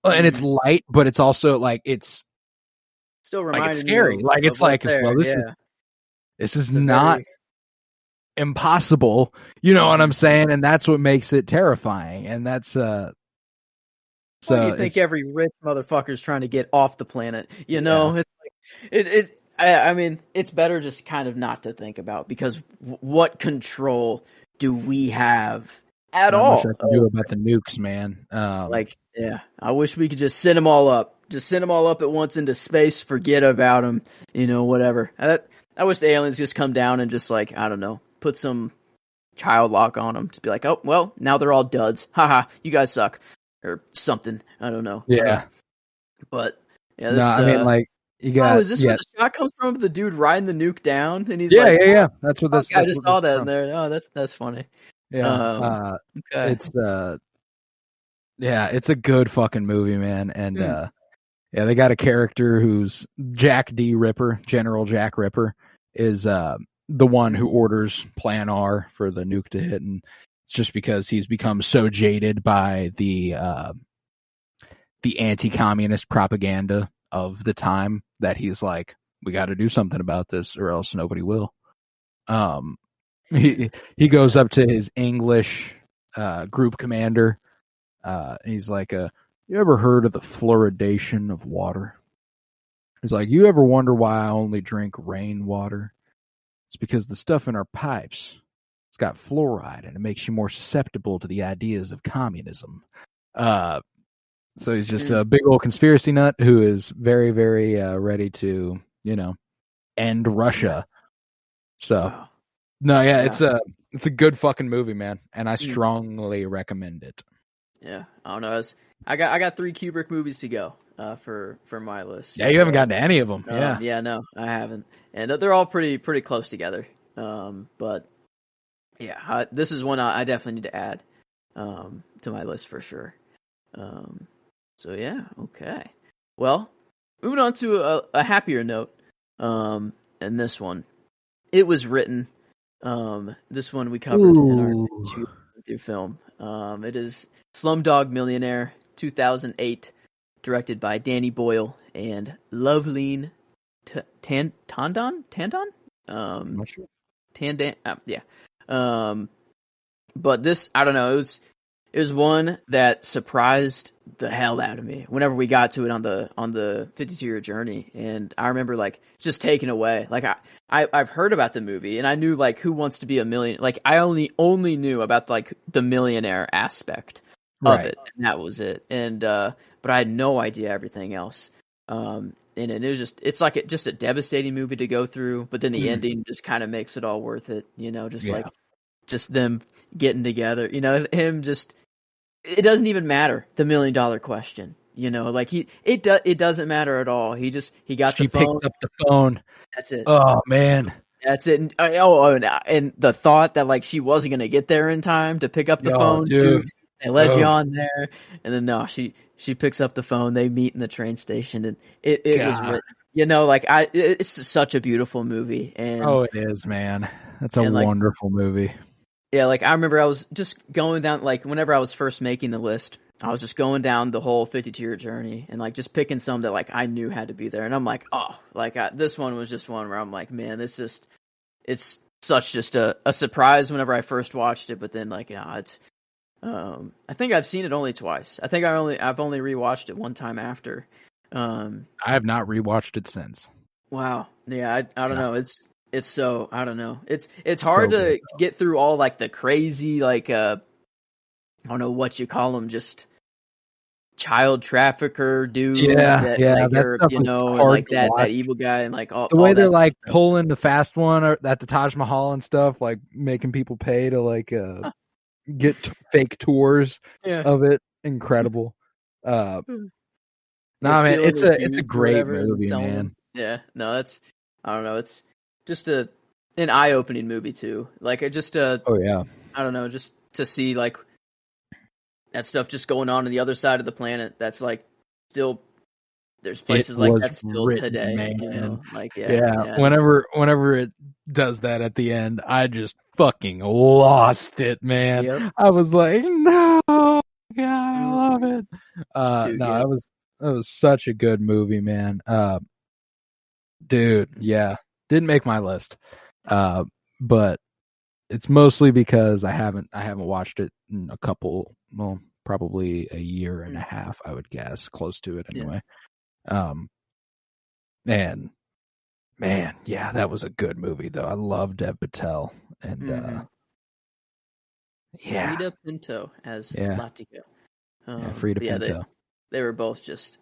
and it's light, but it's also like it's still reminding it's scary. You like it's like, well, this is not impossible. You know what I'm saying? And that's what makes it terrifying. And that's so you think every rich motherfucker's trying to get off the planet. It's like I mean, it's better just kind of not to think about, because what control do we have at all? Not much I can do about the nukes, man. I wish we could just send them all up. Just send them all up at once into space. Forget about them. Whatever. I wish the aliens just come down and just like, I don't know, put some child lock on them to be like, oh, well, now they're all duds. Haha, you guys suck. Or something. I don't know. Yeah. But, yeah. This, I mean, like, you got. Is this where the shot comes from? The dude riding the nuke down? And he's yeah. That's what this I just saw that in there. Oh, that's funny. Yeah. Okay. It's, it's a good fucking movie, man. And, they got a character who's Jack D. Ripper, General Jack Ripper, is the one who orders Plan R for the nuke to hit, and it's just because he's become so jaded by the anti-communist propaganda of the time that he's like, we got to do something about this or else nobody will. He goes up to his English group commander. He's like, you ever heard of the fluoridation of water? He's like, you ever wonder why I only drink rainwater? It's because the stuff in our pipes, it's got fluoride, and it makes you more susceptible to the ideas of communism. So he's just a big old conspiracy nut who is very, very ready to, end Russia. So, it's a good fucking movie, man, and I strongly recommend it. Yeah, I don't know. I got 3 Kubrick movies to go for my list. Yeah, you haven't gotten to any of them. No, I haven't, and they're all pretty close together. But Yeah, this is one I definitely need to add to my list for sure. So yeah, okay. Well, moving on to a happier note. And this one, it was written. This one we covered in our two film. It is Slumdog Millionaire, 2008, directed by Danny Boyle and Loveleen Tandon. I'm not sure. Tandan, yeah. But this, I don't know. It was one that surprised the hell out of me whenever we got to it on the 52-year journey, and I remember like just taken away. Like I've heard about the movie, and I knew like Who Wants to Be a Millionaire. Like I only knew about like the millionaire aspect of it, and that was it. And but I had no idea everything else. And it was just a devastating movie to go through, but then the ending just kind of makes it all worth it. You know, just them getting together. You know, him just. It doesn't even matter, the $1 million question. You know, like it doesn't matter at all. She the phone. She picks up the phone. That's it. Oh man. That's it. And the thought that like she wasn't gonna get there in time to pick up the phone. Dude. They led you on there, and then no, she picks up the phone. They meet in the train station, and it was written. You know, like it's such a beautiful movie. And it is, man. That's a wonderful movie. Yeah, like I remember I was just going down, like whenever I was first making the list, I was just going down the whole 52-year journey and like just picking some that like I knew had to be there. And I'm like, oh, like this one was just one where I'm like, man, it's such just a surprise whenever I first watched it. But then like, you know, it's, I think I've seen it only twice. I think I've only rewatched it one time after. I have not rewatched it since. Wow. Yeah. I don't know. It's so, I don't know. It's hard to get through all like the crazy, like, I don't know what you call them, just child trafficker dude. Yeah. That's you know, like that evil guy and like all the way all they're like pulling the fast one at the Taj Mahal and stuff, like making people pay to like get fake tours of it. Incredible. Man, it's a great movie, man. Yeah. No, I don't know. It's just an eye-opening movie too. Like I don't know, just to see like that stuff just going on the other side of the planet. That's like still there's places like that still today. Man. You know? Like whenever it does that at the end, I just fucking lost it, man. Yep. I was like, no, God, I love it. That was such a good movie, man. Dude, yeah. Didn't make my list, but it's mostly because I haven't watched it in probably a year and a half, I would guess, close to it anyway. And man, yeah, that was a good movie though. I love Dev Patel and Frida Pinto as Latika. Frida Pinto. They were both just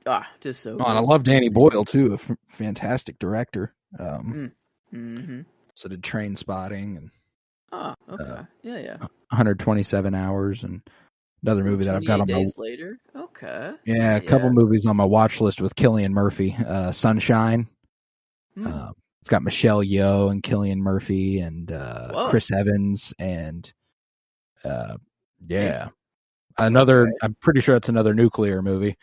so. Oh, and I love Danny Boyle too, a fantastic director. So did Train Spotting and okay. 127 Hours and another movie that I've got on my days later. Okay. Yeah, a couple movies on my watch list with Cillian Murphy. Sunshine. It's got Michelle Yeoh and Cillian Murphy and Chris Evans and another. I'm pretty sure it's another nuclear movie.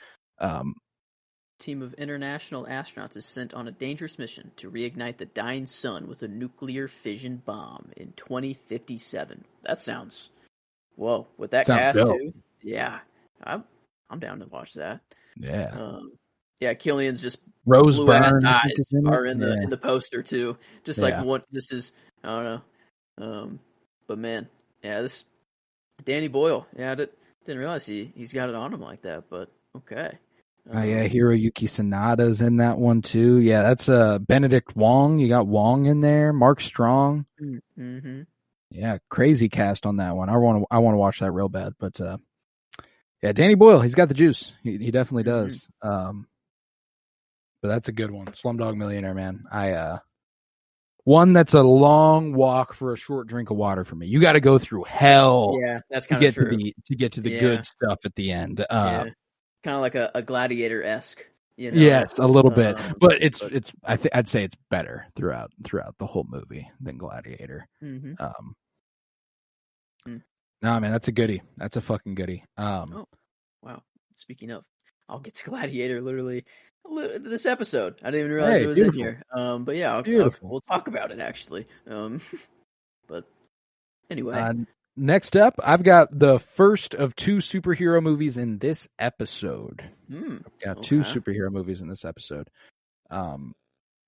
Team of international astronauts is sent on a dangerous mission to reignite the dying sun with a nuclear fission bomb in 2057. That sounds with that cast too. Yeah, I'm down to watch that. Yeah, Killian's just Rose blue ass eyes are in the poster too. Just like what this is, I don't know. But man, this Danny Boyle. Yeah, I didn't realize he's got it on him like that. But okay. Hiroyuki Sanada's in that one too. Yeah, that's Benedict Wong. You got Wong in there. Mark Strong. Mm-hmm. Yeah, crazy cast on that one. I want to watch that real bad. But Danny Boyle, he's got the juice. He definitely does. But that's a good one. Slumdog Millionaire, man. One that's a long walk for a short drink of water for me. You got to go through hell. Yeah, that's kind of true. To get to the good stuff at the end. Kind of like a Gladiator-esque, you know? Yes, a little bit, but I'd say it's better throughout the whole movie than Gladiator. Mm-hmm. Nah, man, that's a goodie. That's a fucking goodie. Oh, wow. Speaking of, I'll get to Gladiator literally this episode. I didn't even realize it was beautiful. in here. But yeah, we'll talk about it actually. But anyway. Next up, I've got the first of 2 superhero movies in this episode. I've got 2 superhero movies in this episode. And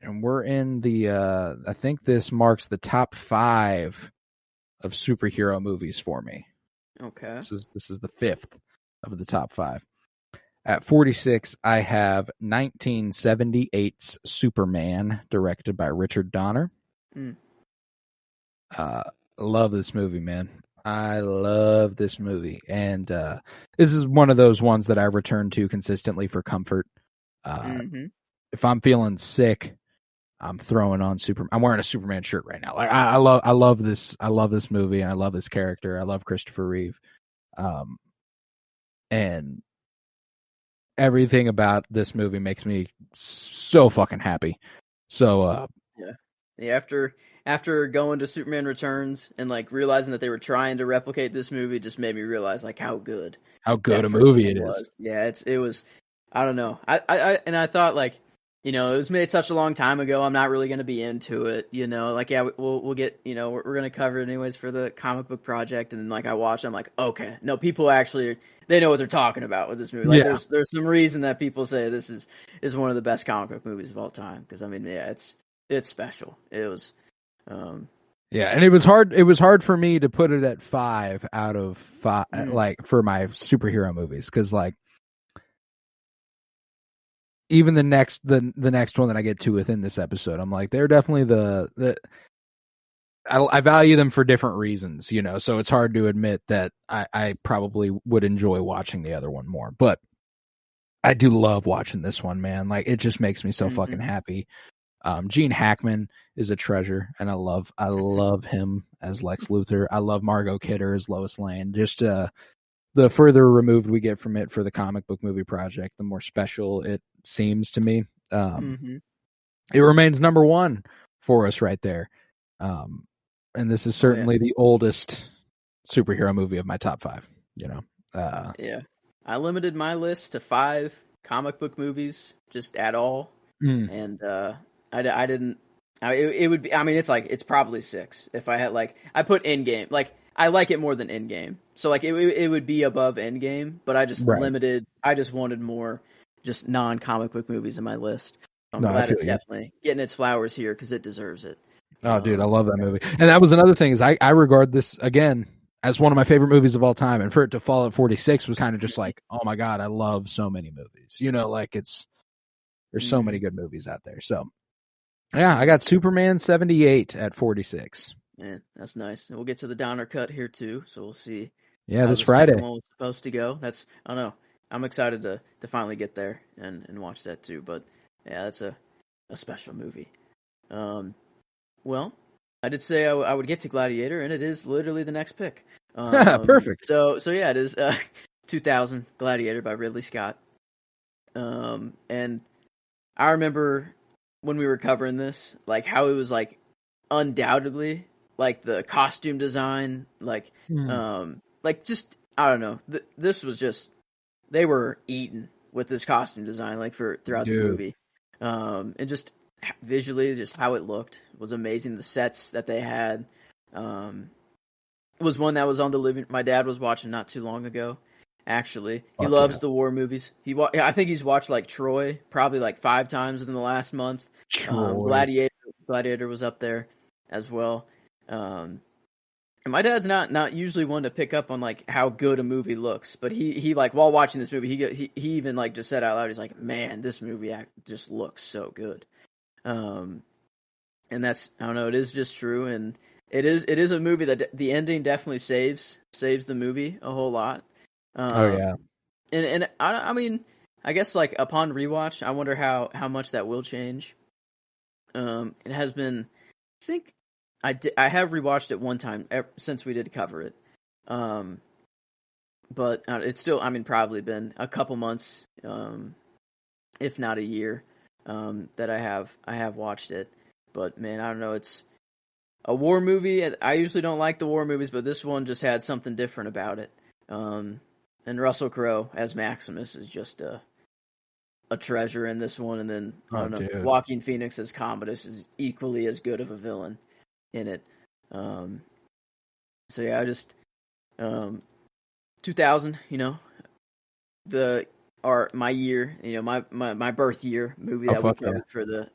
we're in the, I think this marks the top 5 of superhero movies for me. Okay. This is the 5th of the top 5. At 46, I have 1978's Superman, directed by Richard Donner. Love this movie, man. I love this movie. And this is one of those ones that I return to consistently for comfort. If I'm feeling sick, I'm throwing on Superman. I'm wearing a Superman shirt right now. Like I love this movie, and I love this character. I love Christopher Reeve. And everything about this movie makes me so fucking happy. So yeah. After going to Superman Returns and like realizing that they were trying to replicate this movie, just made me realize like how good a movie it is. Yeah, it was. I don't know. I thought like, you know, it was made such a long time ago. I'm not really going to be into it. You know, like yeah, we'll get. You know, we're going to cover it anyways for the comic book project. And then like I watched, I'm like, okay, no, people actually they know what they're talking about with this movie. Like there's some reason that people say this is one of the best comic book movies of all time. Because I mean, yeah, it's special. It was. Yeah, and it was hard for me to put it at 5 out of 5, like for my superhero movies, because like even the next one that I get to within this episode, I'm like they're definitely I value them for different reasons, you know. So it's hard to admit that I probably would enjoy watching the other one more, but I do love watching this one, man. Like it just makes me so fucking happy. Gene Hackman is a treasure, and I love him as Lex Luthor. I love Margot Kidder as Lois Lane. Just the further removed we get from it for the comic book movie project, the more special it seems to me. It remains number 1 for us right there. And this is certainly the oldest superhero movie of my top 5. You know. Yeah, I limited my list to 5 comic book movies, just at all, and I didn't. It would be. I mean, it's probably 6 if I had like I put Endgame. Like I like it more than Endgame, so like it would be above Endgame. But I just limited. I just wanted more just non-comic book movies in my list. I'm glad it's definitely getting its flowers here because it deserves it. Oh, dude, I love that movie. And that was another thing is I regard this again as one of my favorite movies of all time, and for it to fall at 46 was kind of just like, oh my god, I love so many movies. You know, like there's so many good movies out there. So. Yeah, I got Superman 78 at 46. Man, that's nice. And we'll get to the Donner cut here too, so we'll see. Yeah, this Friday. One was supposed to go. I don't know. I'm excited to finally get there and watch that too. But yeah, that's a special movie. Well, I did say I would get to Gladiator, and it is literally the next pick. Perfect. So yeah, it is 2000 Gladiator by Ridley Scott. And I remember when we were covering this, like how it was like undoubtedly like the costume design, like just I don't know. This was just they were eaten with this costume design like throughout the movie, and just visually, just how it looked was amazing. The sets that they had was one that was on the living. My dad was watching not too long ago. Actually, he loves the war movies. I think he's watched like Troy probably like 5 times in the last month. Gladiator was up there as well. And my dad's not usually one to pick up on like how good a movie looks, but he like while watching this movie, he even like just said out loud, he's like, "Man, this movie just looks so good." And that's, I don't know, it is just true, and it is a movie that the ending definitely saves the movie a whole lot. And I mean, I guess like upon rewatch, I wonder how much that will change. It has been, I think I have rewatched it one time since we did cover it. But it's still, I mean, probably been a couple months, if not a year, that I have watched it. But man, I don't know, it's a war movie. I usually don't like the war movies, but this one just had something different about it. And Russell Crowe as Maximus is just a treasure in this one. And then Joaquin Phoenix as Commodus is equally as good of a villain in it. So yeah, I just 2000, my year, my birth year movie that we covered for the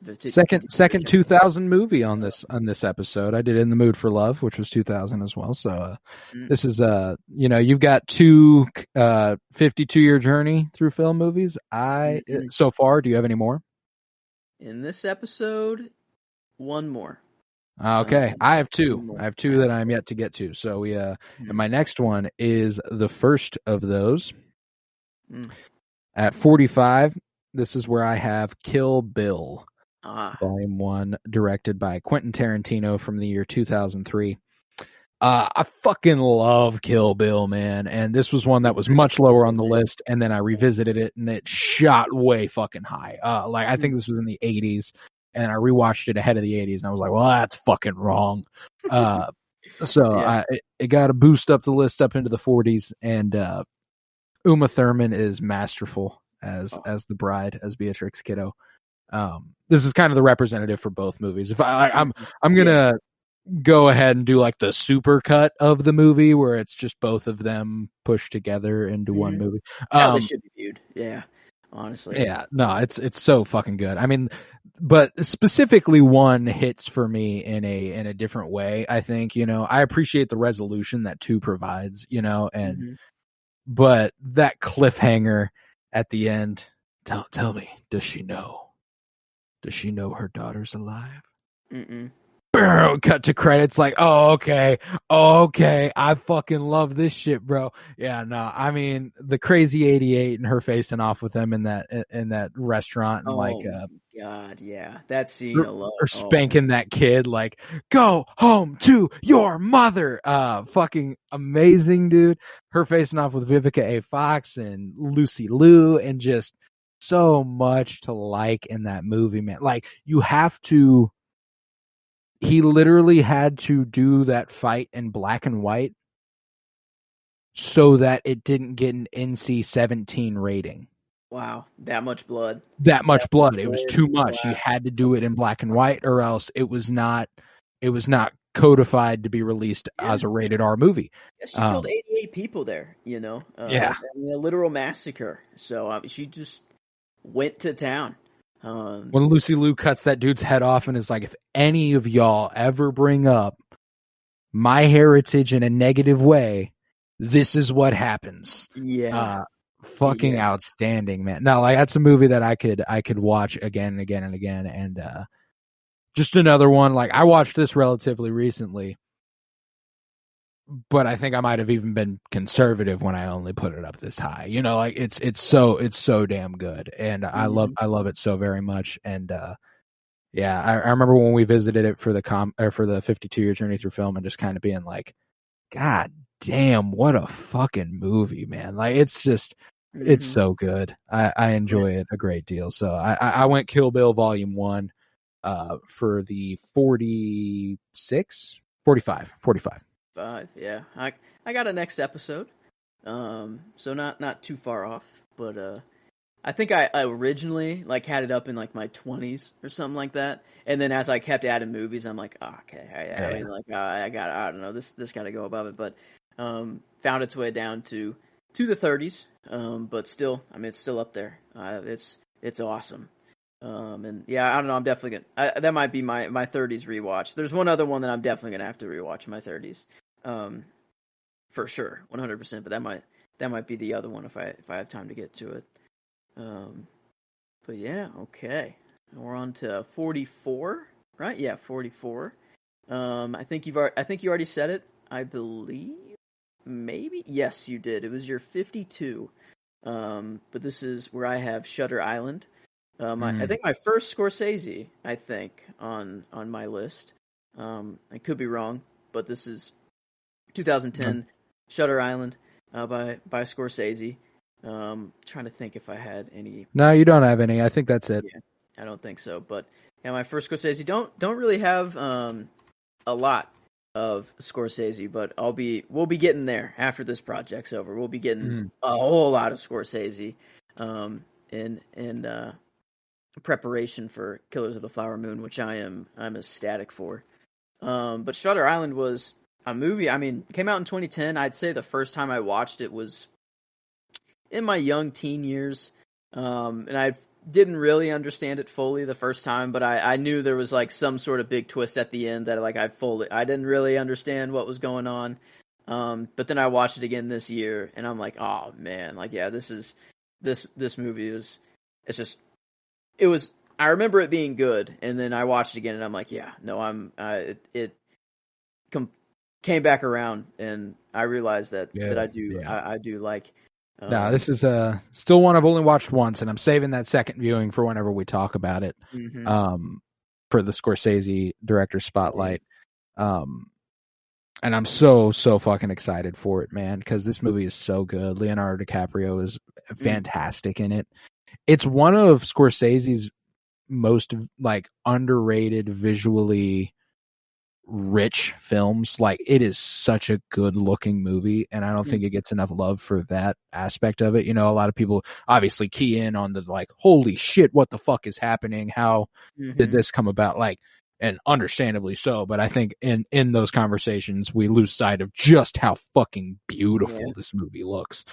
second 2000 movie on this episode. I did In the Mood for Love, which was 2000 as well. So this is you've got two 52-year journey through film movies. So far, do you have any more? In this episode, one more. Okay, I have two. I have two that I'm yet to get to. So and my next one is the first of those. At 45, this is where I have Kill Bill, Volume 1, directed by Quentin Tarantino from the year 2003. I fucking love Kill Bill, man. And this was one that was much lower on the list, and then I revisited it, and it shot way fucking high. I think this was in the 80s, and I rewatched it ahead of the 80s, and I was like, well, that's fucking wrong. It got to boost up the list up into the 40s, and Uma Thurman is masterful as the bride, as Beatrix Kiddo. This is kind of the representative for both movies. If I'm gonna go ahead and do like the super cut of the movie where it's just both of them pushed together into one movie. How they should be viewed. Yeah, honestly. Yeah, no, it's so fucking good. I mean, but specifically one hits for me in a different way. I think I appreciate the resolution that 2 provides. And. But that cliffhanger at the end, tell me, does she know? Does she know her daughter's alive? Cut to credits like, okay, I fucking love this shit, bro. Yeah, no, I mean, the crazy 88 and her facing off with him in that restaurant and God, yeah, that scene alone. Or spanking that kid like, go home to your mother. Fucking amazing, dude. Her facing off with Vivica A. Fox and Lucy Liu, and just so much to like in that movie, man. Like, he literally had to do that fight in black and white so that it didn't get an NC-17 rating. Wow, that much blood. That much blood. It was too much. He had to do it in black and white, or else it was not codified to be released as a rated R movie. Yeah, she killed 88 people there, yeah. I mean, a literal massacre. So she just went to town. When Lucy Liu cuts that dude's head off and is like, if any of y'all ever bring up my heritage in a negative way, this is what happens. Yeah. Fucking outstanding, man. No, like, that's a movie that I could watch again and again and again. And just another one. Like, I watched this relatively recently, but I think I might have even been conservative when I only put it up this high. Like, it's so damn good, and I love it so very much. And I remember when we visited it for the 52-year journey through film, and just kind of being like, God damn, what a fucking movie, man. Like, it's just it's so good. I enjoy it a great deal. So I went Kill Bill Volume 1 for the 45. 5, yeah. I got a next episode, so not too far off, but I think I originally had it up in my 20s or something like that, and then as I kept adding movies, I'm like, okay, I don't know, this got to go above it, but found its way down to the 30s, but still, I mean, it's still up there. It's awesome. And yeah, I don't know. I'm definitely gonna. That might be my 30s rewatch. There's one other one that I'm definitely gonna have to rewatch in my 30s, for sure, 100%. But that might be the other one if I have time to get to it. But yeah, okay. We're on to 44, right? Yeah, 44. I think you already said it. I believe, maybe. Yes, you did. It was your 52. But this is where I have Shutter Island. I think my first Scorsese, on my list. I could be wrong, but this is 2010 Shutter Island by Scorsese. Trying to think if I had any. No, you don't have any. I think that's it. Yeah, I don't think so. But yeah, my first Scorsese don't really have a lot of Scorsese, but we'll be getting there after this project's over. We'll be getting a whole lot of Scorsese, in preparation for Killers of the Flower Moon, which I'm ecstatic for. But Shutter Island was a movie. I mean, came out in 2010. I'd say the first time I watched it was in my young teen years, and I didn't really understand it fully the first time, but I knew there was like some sort of big twist at the end that like I didn't really understand what was going on. But then I watched it again this year, and I'm like, oh man, like yeah, this movie is I remember it being good, and then I watched it again, and I'm like, yeah, no, came back around, and I realized that I do like. No, this is still one I've only watched once, and I'm saving that second viewing for whenever we talk about it. For the Scorsese director spotlight. And I'm so fucking excited for it, man, because this movie is so good. Leonardo DiCaprio is fantastic in it. It's one of Scorsese's most like underrated, visually rich films. Like, it is such a good looking movie, and I don't think it gets enough love for that aspect of it. You know, a lot of people obviously key in on the like, holy shit, what the fuck is happening? How did this come about? Like, and understandably so, but I think in those conversations we lose sight of just how fucking beautiful this movie looks.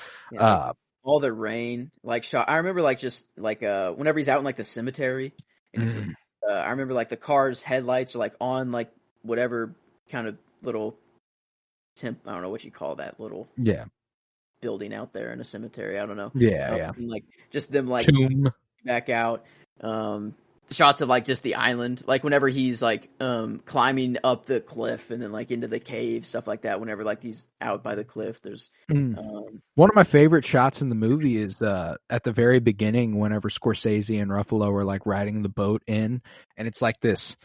All the rain, like shot. I remember like just like whenever he's out in like the cemetery, and I remember like the car's headlights are like on like whatever kind of little I don't know what you call that little building out there in a cemetery. I don't know. And, like just them like tomb back out. Shots of like just the island, like whenever he's like climbing up the cliff and then like into the cave, stuff like that. Whenever like he's out by the cliff, there's one of my favorite shots in the movie is at the very beginning, whenever Scorsese and Ruffalo are like riding the boat in, and it's like this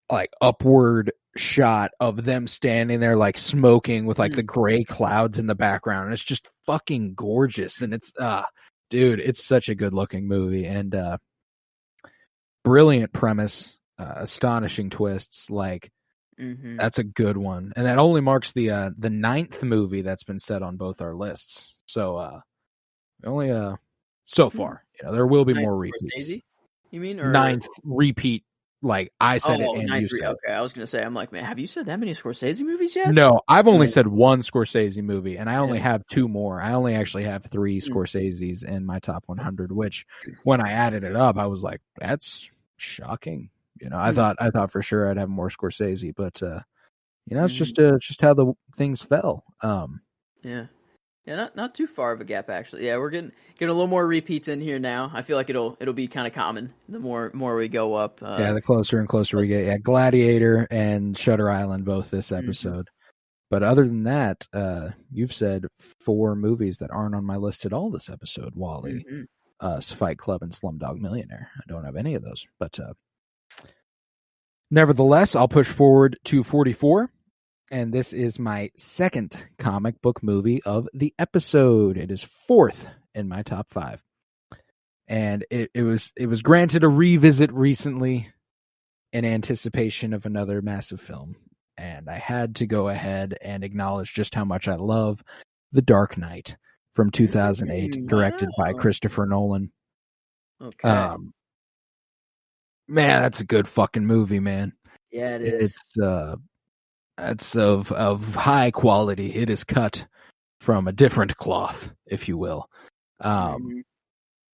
like upward shot of them standing there like smoking with like the gray clouds in the background. And it's just fucking gorgeous, and it's dude, it's such a good looking movie, and brilliant premise, astonishing twists. Like that's a good one, and that only marks the ninth movie that's been set on both our lists. So only so far, you know, there will be more repeats. Scorsese, you mean, or ninth repeat? Like I said it, and you said. Okay, I was gonna say, I'm like, man, have you said that many Scorsese movies yet? No, I've only said one Scorsese movie, and I only have two more. I only actually have three Scorseses in my top 100. Which, when I added it up, I was like, that's shocking. You know, I thought for sure I'd have more Scorsese, but you know, it's just how the things fell. Yeah, not too far of a gap actually. Yeah, we're getting a little more repeats in here now. I feel like it'll be kind of common the more we go up. The closer and closer we get. Yeah, Gladiator and Shutter Island both this episode. But other than that, you've said 4 movies that aren't on my list at all this episode. Wally, Fight Club, and Slumdog Millionaire. I don't have any of those, but nevertheless, I'll push forward to 44. And this is my second comic book movie of the episode. It is 4th in my top 5. And it was granted a revisit recently in anticipation of another massive film. And I had to go ahead and acknowledge just how much I love The Dark Knight from 2008, directed by Christopher Nolan. Okay. Man, that's a good fucking movie, man. Yeah, it is. It's of high quality. It is cut from a different cloth, if you will.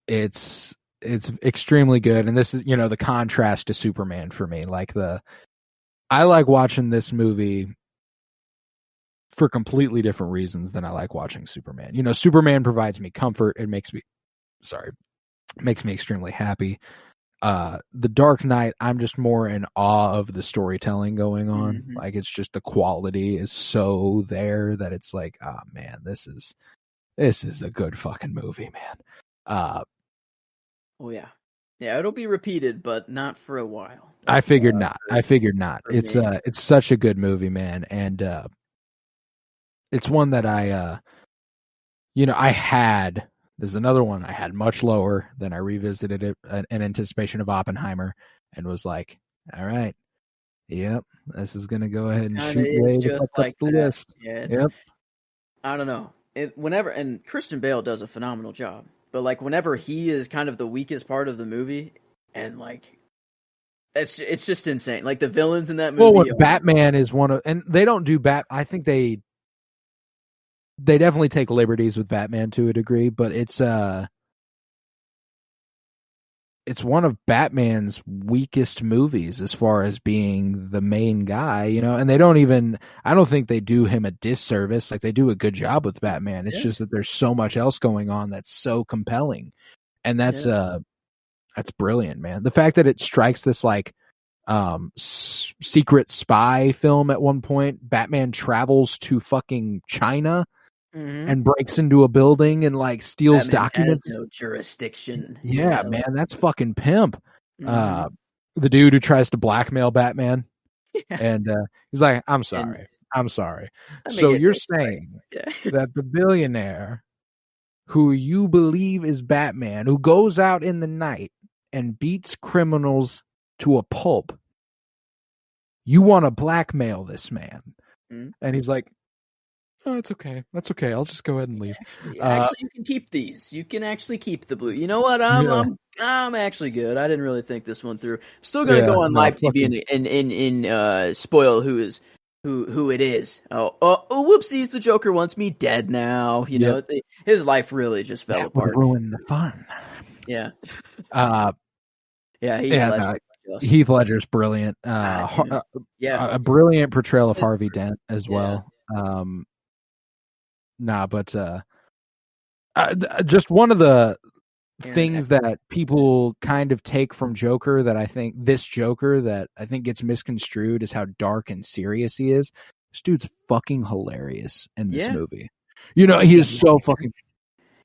It's extremely good, and this is, you know, the contrast to Superman for me. Like I like watching this movie for completely different reasons than I like watching Superman. You know, Superman provides me comfort. It makes me extremely happy. The Dark Knight, I'm just more in awe of the storytelling going on. Like, it's just the quality is so there that it's like, oh man, this is a good fucking movie, man. Oh yeah, it'll be repeated, but not for a while. I figured not. It's such a good movie, man, and it's one that I had. There's another one I had much lower, then I revisited it in anticipation of Oppenheimer and was like, all right, Yep. This is going to go ahead and Kinda shoot is way to just fuck up like the that. list. Yeah, Yep. I don't know. And Christian Bale does a phenomenal job, but like whenever he is kind of the weakest part of the movie, and like it's just insane. Like the villains in that movie. Well, when Batman is one of, and they don't do I think they definitely take liberties with Batman to a degree, but it's one of Batman's weakest movies as far as being the main guy, and I don't think they do him a disservice. Like they do a good job with Batman. It's just that there's so much else going on that's so compelling. And that's brilliant, man. The fact that it strikes this like secret spy film at one point, Batman travels to fucking China and breaks into a building and like steals Batman documents. has no jurisdiction. Yeah, man, that's fucking pimp. The dude who tries to blackmail Batman, and he's like, "I'm sorry. So you're saying that the billionaire who you believe is Batman, who goes out in the night and beats criminals to a pulp, you want to blackmail this man?" And he's like, "Oh, it's okay. That's okay. I'll just go ahead and leave." Actually, you can keep these. You can actually keep the blue. You know what? I'm actually good. I didn't really think this one through. I'm still gonna go on live TV and spoil who it is. Oh, whoopsies! The Joker wants me dead now. You know, his life really just fell apart. Ruin the fun. Yeah. Heath Ledger's brilliant. A brilliant portrayal of Harvey Dent as well. Just one of the things that people kind of take from Joker that I think gets misconstrued is how dark and serious he is. This dude's fucking hilarious in this movie. He is so fucking.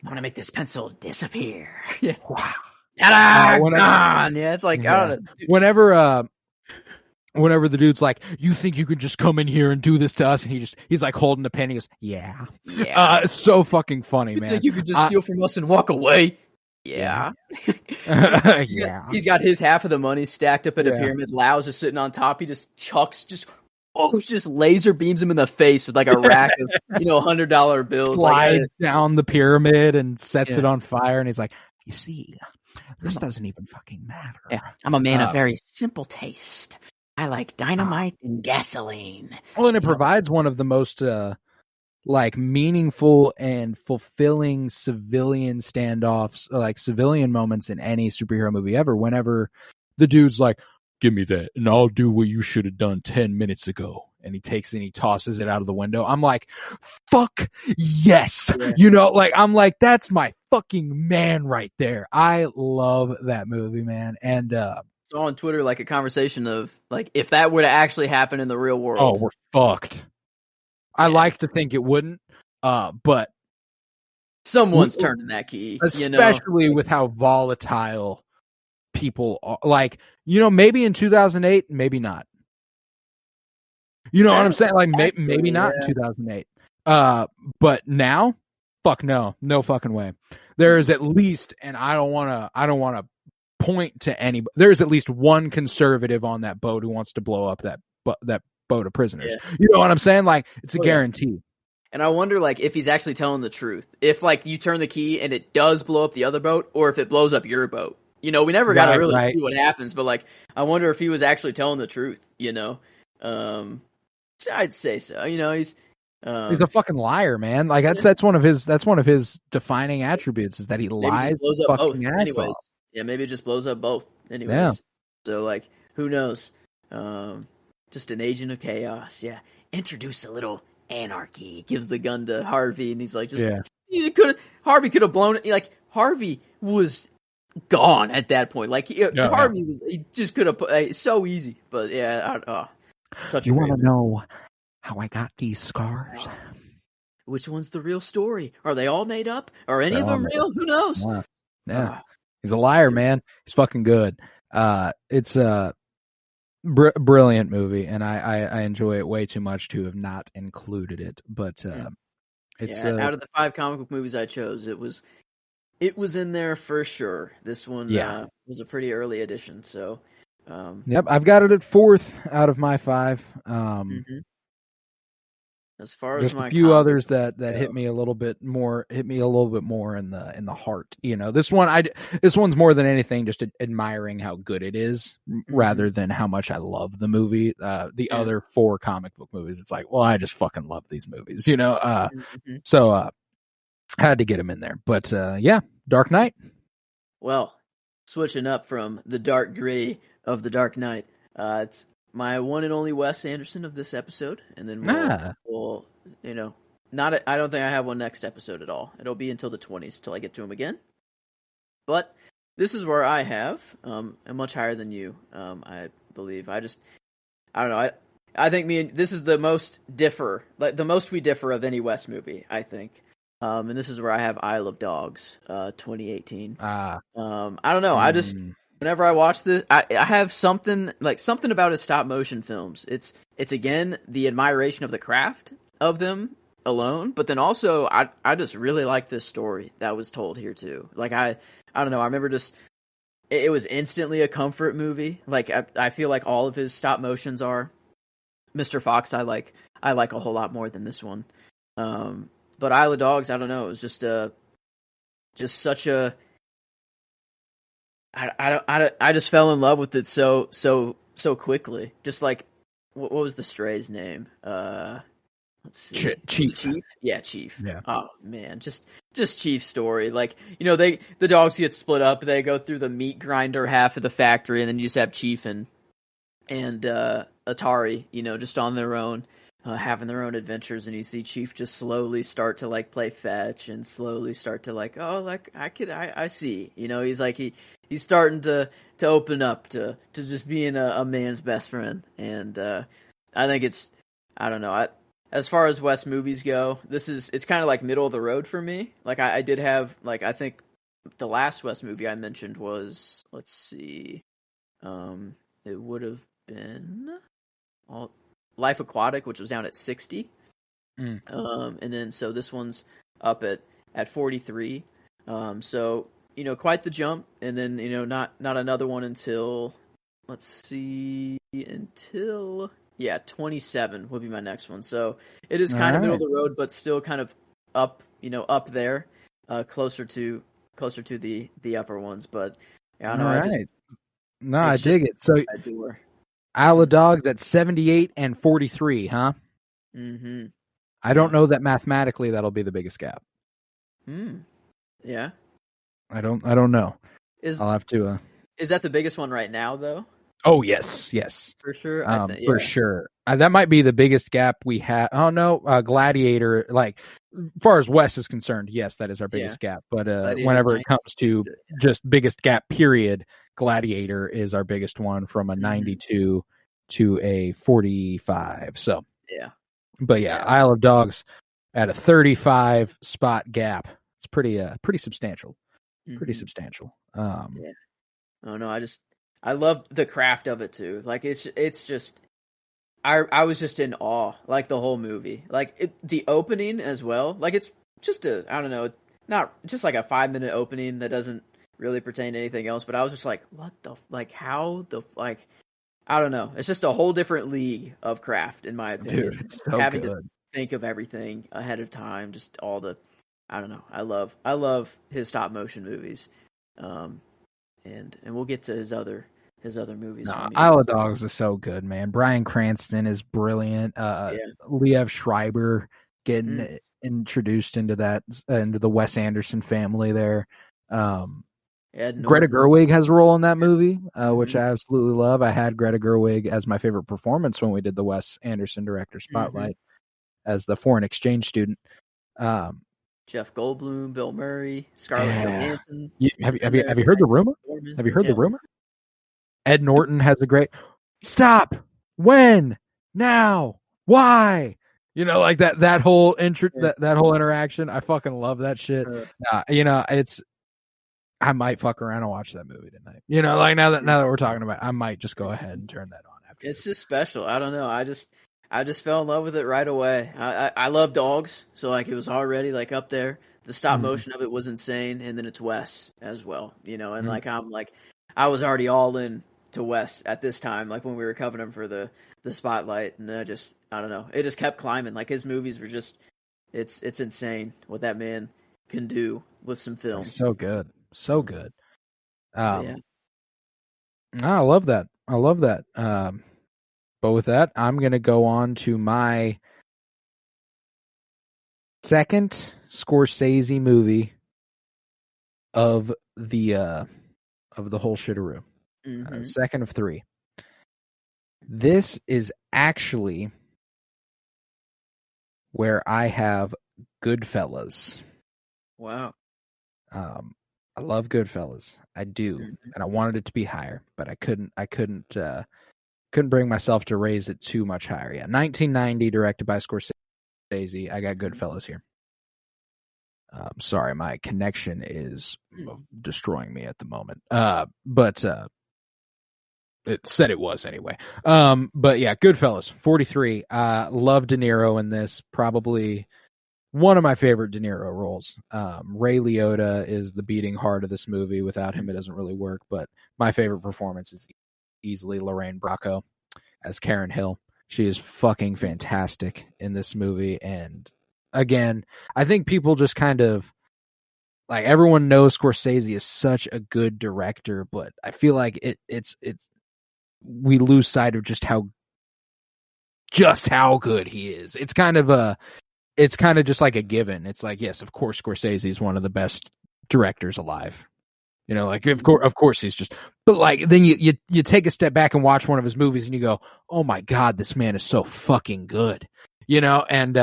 I want to make this pencil disappear. Yeah. Wow. Ta-da! Gone. Yeah, it's like I don't know. Whenever the dude's like, "You think you could just come in here and do this to us?" and he's like holding the pen. He goes, "Yeah." It's so fucking funny, man. You think you could just steal from us and walk away? Yeah. He's got his half of the money stacked up in a pyramid. Lau's just sitting on top. He just chucks, just laser beams him in the face with like a rack of $100 bills. Slides down the pyramid and sets it on fire. And he's like, "You see, this doesn't even fucking matter. Yeah. I'm a man of very simple taste. I like dynamite and gasoline." Well, and it provides one of the most meaningful and fulfilling civilian standoffs, like civilian moments in any superhero movie ever. Whenever the dude's like, "Give me that and I'll do what you should have done 10 minutes ago." And he takes it and he tosses it out of the window. I'm like, fuck yes. Yeah. I'm like, that's my fucking man right there. I love that movie, man. And, saw on Twitter like a conversation of like if that were to actually happen in the real world. Oh, we're fucked. I like to think it wouldn't, but someone's turning that key, especially with how volatile people are. Like, maybe in 2008, maybe not. You know what I'm saying? Like maybe not in 2008. But now, fuck no fucking way. There is at least, and I don't want to point to anybody. There's at least one conservative on that boat who wants to blow up that boat of prisoners. Yeah. You know what I'm saying? Like it's a guarantee. And I wonder like if he's actually telling the truth. If like you turn the key and it does blow up the other boat, or if it blows up your boat. We never got to really see what happens, but like I wonder if he was actually telling the truth, I'd say so. He's a fucking liar, man. Like that's one of his defining attributes is that he lies blows up both. Anyways. Off. Yeah, maybe it just blows up both. Anyways. Yeah. So like who knows? Just an agent of chaos. Yeah. Introduce a little anarchy. He gives the gun to Harvey and he's like Harvey could have blown it. Like Harvey was gone at that point. Like Harvey he just could have so easy. But you want to know how I got these scars? Which one's the real story? Are they all made up? Are any of them real? Who knows? Yeah. He's a liar, man. He's fucking good. It's a brilliant movie, and I enjoy it way too much to have not included it. But it's out of the 5 comic book movies I chose, it was in there for sure. This one was a pretty early edition, so Yep, I've got it at 4th out of my 5. As far Just as my a few others go. that hit me a little bit more in the heart. This one's more than anything just admiring how good it is rather than how much I love the movie. The other 4 comic book movies, it's like, well, I just fucking love these movies, So had to get them in there. But Dark Knight. Well, switching up from the dark gritty of the Dark Knight, it's my one and only Wes Anderson of this episode, and then we'll I don't think I have one next episode at all. It'll be until the 20s till I get to him again. But this is where I have I'm much higher than you. I believe. I don't know. I think this is the most the most we differ of any Wes movie, I think. And this is where I have Isle of Dogs, 2018. I don't know. I just. Whenever I watch this, I have something about his stop motion films. It's again the admiration of the craft of them alone, but then also I just really like this story that was told here too. Like I don't know, I remember it was instantly a comfort movie. Like I feel like all of his stop motions are. Mr. Fox I like a whole lot more than this one. But Isle of Dogs, I don't know, it was just such a I just fell in love with it so quickly. Just like what was the stray's name? Let's see. Chief. Yeah, Chief. Yeah. Oh man, just Chief's story. Like, the dogs get split up, they go through the meat grinder half of the factory, and then you just have Chief and Atari, just on their own. Having their own adventures, and you see Chief just slowly start to like play fetch and slowly start to like, oh, like I see, he's like, he's starting to open up to just being a man's best friend. And, I think I don't know. As far as Wes movies go, it's kind of like middle of the road for me. Like I did have, like, I think the last Wes movie I mentioned was, let's see, it would have been Life Aquatic, which was down at 60. And then, so this one's up at 43. So, quite the jump. And then, not another one until, let's see, 27 would be my next one. So it is kind of middle of the road, but still kind of up, up there, closer to the upper ones. But I don't know. I dig it. So Isle of Dogs at 78 and 43, huh? Mm-hmm. I don't know that mathematically that'll be the biggest gap. Yeah. I don't know. I'll have to. Is that the biggest one right now, though? Oh yes. For sure. For sure. That might be the biggest gap we have. Oh no, Gladiator. Like, as far as Wes is concerned, yes, that is our biggest gap. But whenever it comes to just biggest gap, period, Gladiator is our biggest one, from a 92 to a 45. So but Isle of Dogs at a 35 spot gap. It's pretty substantial. Pretty substantial. Oh no, I love the craft of it too. Like it's just I was just in awe, like the whole movie. Like the opening as well. Like it's just I don't know, not just like a 5-minute opening that doesn't really pertain to anything else, but I was just like, what the, like, how the, like, I don't know. It's just a whole different league of craft, in my opinion. Dude, it's so having good. To think of everything ahead of time, just all the, I don't know. I love his stop motion movies. And we'll get to his other movies. Isle of Dogs is so good, man. Bryan Cranston is brilliant. Liev Schreiber getting introduced into the Wes Anderson family there. Greta Gerwig has a role in that movie, which I absolutely love. I had Greta Gerwig as my favorite performance when we did the Wes Anderson Director Spotlight as the foreign exchange student. Jeff Goldblum, Bill Murray, Scarlett Johansson. Have you heard the rumor? Have you heard the rumor? Ed Norton has a great stop. When? Now? Why? Like that whole that whole interaction. I fucking love that shit. It's. I might fuck around and watch that movie tonight. Like now that we're talking about it, I might just go ahead and turn that on after. It's just special. I don't know. I just fell in love with it right away. I love dogs, so like it was already like up there. The stop motion of it was insane, and then it's Wes as well. And like I was already all in Wes at this time, like when we were covering him for the spotlight, and I don't know, it just kept climbing. Like his movies were just, it's insane what that man can do with some film. So good, so good. Yeah. I love that. But with that, I'm gonna go on to my second Scorsese movie of the whole shitteroo. Second of 3. This is actually where I have Goodfellas. Wow. I love Goodfellas. I do, and I wanted it to be higher, but I couldn't bring myself to raise it too much higher. Yeah, 1990, directed by Scorsese. I got Goodfellas here. Sorry, my connection is destroying me at the moment. But it said it was anyway. But yeah, Goodfellas, 43. Love De Niro in this. Probably one of my favorite De Niro roles. Ray Liotta is the beating heart of this movie. Without him, it doesn't really work. But my favorite performance is easily Lorraine Bracco as Karen Hill. She is fucking fantastic in this movie. And again, I think people just kind of, like, everyone knows Scorsese is such a good director, but I feel like it's we lose sight of just how good he is. It's kind of just like a given. It's like, yes, of course Scorsese is one of the best directors alive. You know, like of course he's just, but like then you take a step back and watch one of his movies and you go, oh my God, this man is so fucking good. You know, and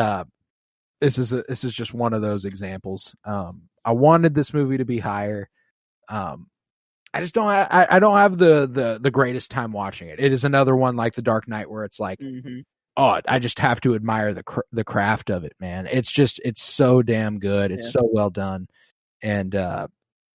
this is just one of those examples. I wanted this movie to be higher. I just don't have the greatest time watching it. It is another one like The Dark Knight where it's like, oh, I just have to admire the craft of it, man. It's so damn good. It's so well done. And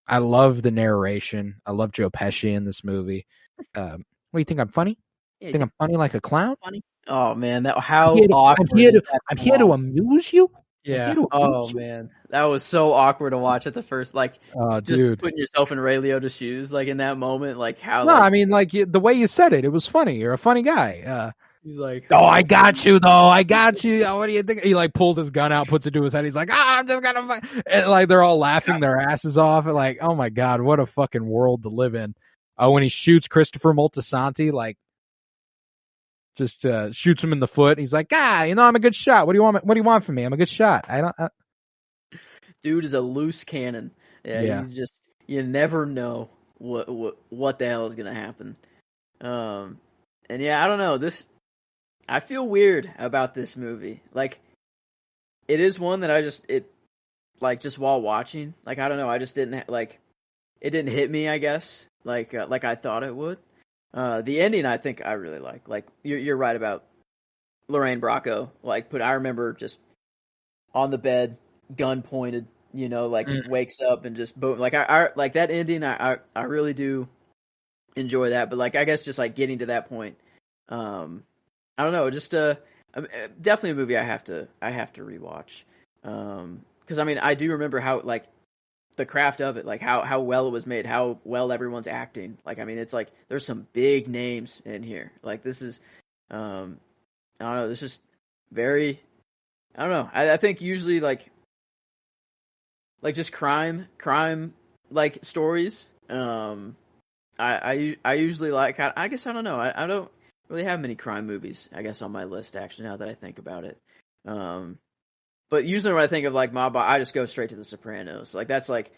I love the narration. I love Joe Pesci in this movie. What do you think? I'm funny? Yeah, think I'm funny like a clown? Funny? Oh man, awkward! I'm here to amuse you. Yeah. Oh man, that was so awkward to watch at the first. Like, just dude, putting yourself in Ray Liotta's shoes, like in that moment, like how. No, I mean, like the way you said it, it was funny. You're a funny guy. He's like, oh, I got you though. I got you. What do you think? He like pulls his gun out, puts it to his head. He's like, I'm just gonna. And like they're all laughing their asses off. And like, oh my God, what a fucking world to live in. When he shoots Christopher Moltisanti, like, just shoots him in the foot. He's like, I'm a good shot. What do you want? What do you want from me? I'm a good shot. Dude is a loose cannon. Yeah. He's just, you never know what the hell is gonna happen. And yeah, I don't know. I feel weird about this movie. Like, it is one that just while watching, like, I don't know, I just didn't it didn't hit me, I guess, like I thought it would. The ending, I think I really like. Like, you're right about Lorraine Bracco. Like, I remember just on the bed, gun pointed, you know, like wakes up and just boom. Like I like that ending. I really do enjoy that. But like, I guess just like getting to that point, I don't know, just definitely a movie I have to rewatch. Because I mean, I do remember how, like, the craft of it, like how well it was made, how well everyone's acting. Like, I mean, it's like there's some big names in here. Like, this is I don't know, this is very, I don't know. I think usually like just crime like stories. I usually like, I guess, I don't know. I don't really have many crime movies, I guess, on my list, actually, now that I think about it. But usually when I think of like mob, I just go straight to The Sopranos. Like that's like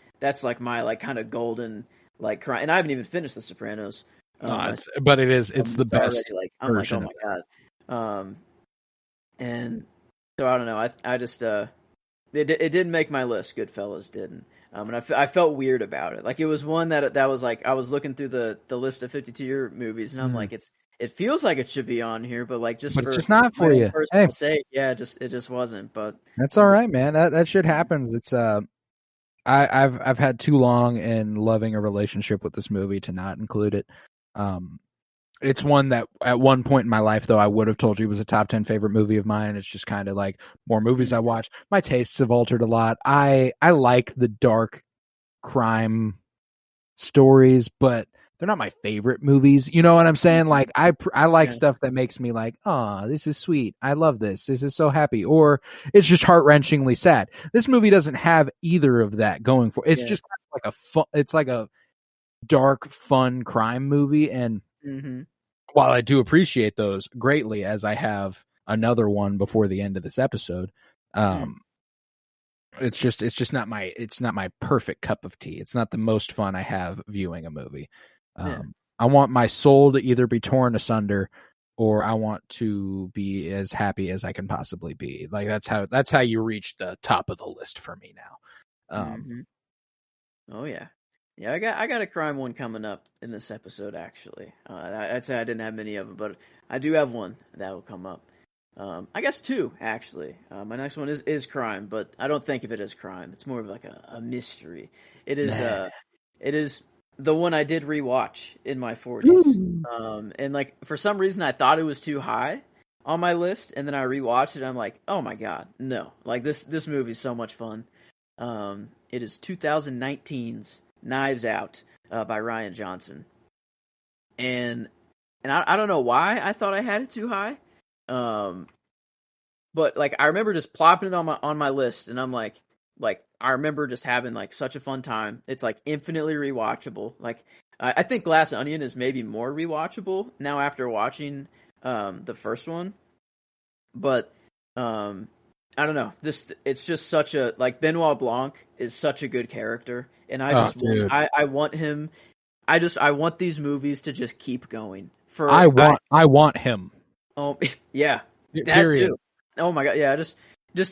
my like kind of golden like crime. And I haven't even finished The Sopranos. But it's the best. Already, like, I'm like, oh my God. And so I don't know. I just it didn't make my list. Goodfellas didn't. And I felt weird about it. Like, it was one that was like, I was looking through the list of 52-year movies, and I'm like, it feels like it should be on here, but like it's just not for you. Hey. Sake, yeah, it just wasn't. But that's all right, man. That shit happens. It's I've had too long in loving a relationship with this movie to not include it. It's one that at one point in my life, though, I would have told you was a top 10 favorite movie of mine. It's just kind of like more movies I watch. My tastes have altered a lot. I like the dark crime stories, but they're not my favorite movies. You know what I'm saying? Like I like Yeah. stuff that makes me like, oh, this is sweet. I love this. This is so happy. Or it's just heart-wrenchingly sad. This movie doesn't have either of that going for it. It's just like a fun, it's like a dark, fun crime movie. And while I do appreciate those greatly, as I have another one before the end of this episode, it's just not my perfect cup of tea. It's not the most fun I have viewing a movie. I want my soul to either be torn asunder, or I want to be as happy as I can possibly be. Like that's how you reach the top of the list for me now. Oh yeah. Yeah, I got a crime one coming up in this episode, actually. I'd say I didn't have many of them, but I do have one that will come up. I guess two, actually. My next one is crime, but I don't think of it as crime. It's more of like a mystery. It is the one I did rewatch in my 40s. And like for some reason I thought it was too high on my list, and then I rewatched it and I'm like, oh my god, no. Like this movie's so much fun. It is 2019's Knives Out by Rian Johnson. And I don't know why I thought I had it too high. But like I remember just plopping it on my list, and I'm like I remember just having like such a fun time. It's like infinitely rewatchable. Like I think Glass Onion is maybe more rewatchable now after watching the first one. But I don't know. It's just such a like Benoit Blanc is such a good character, and I want him. I want these movies to just keep going. I want him. Oh yeah, that Period. too. Oh my god, yeah, just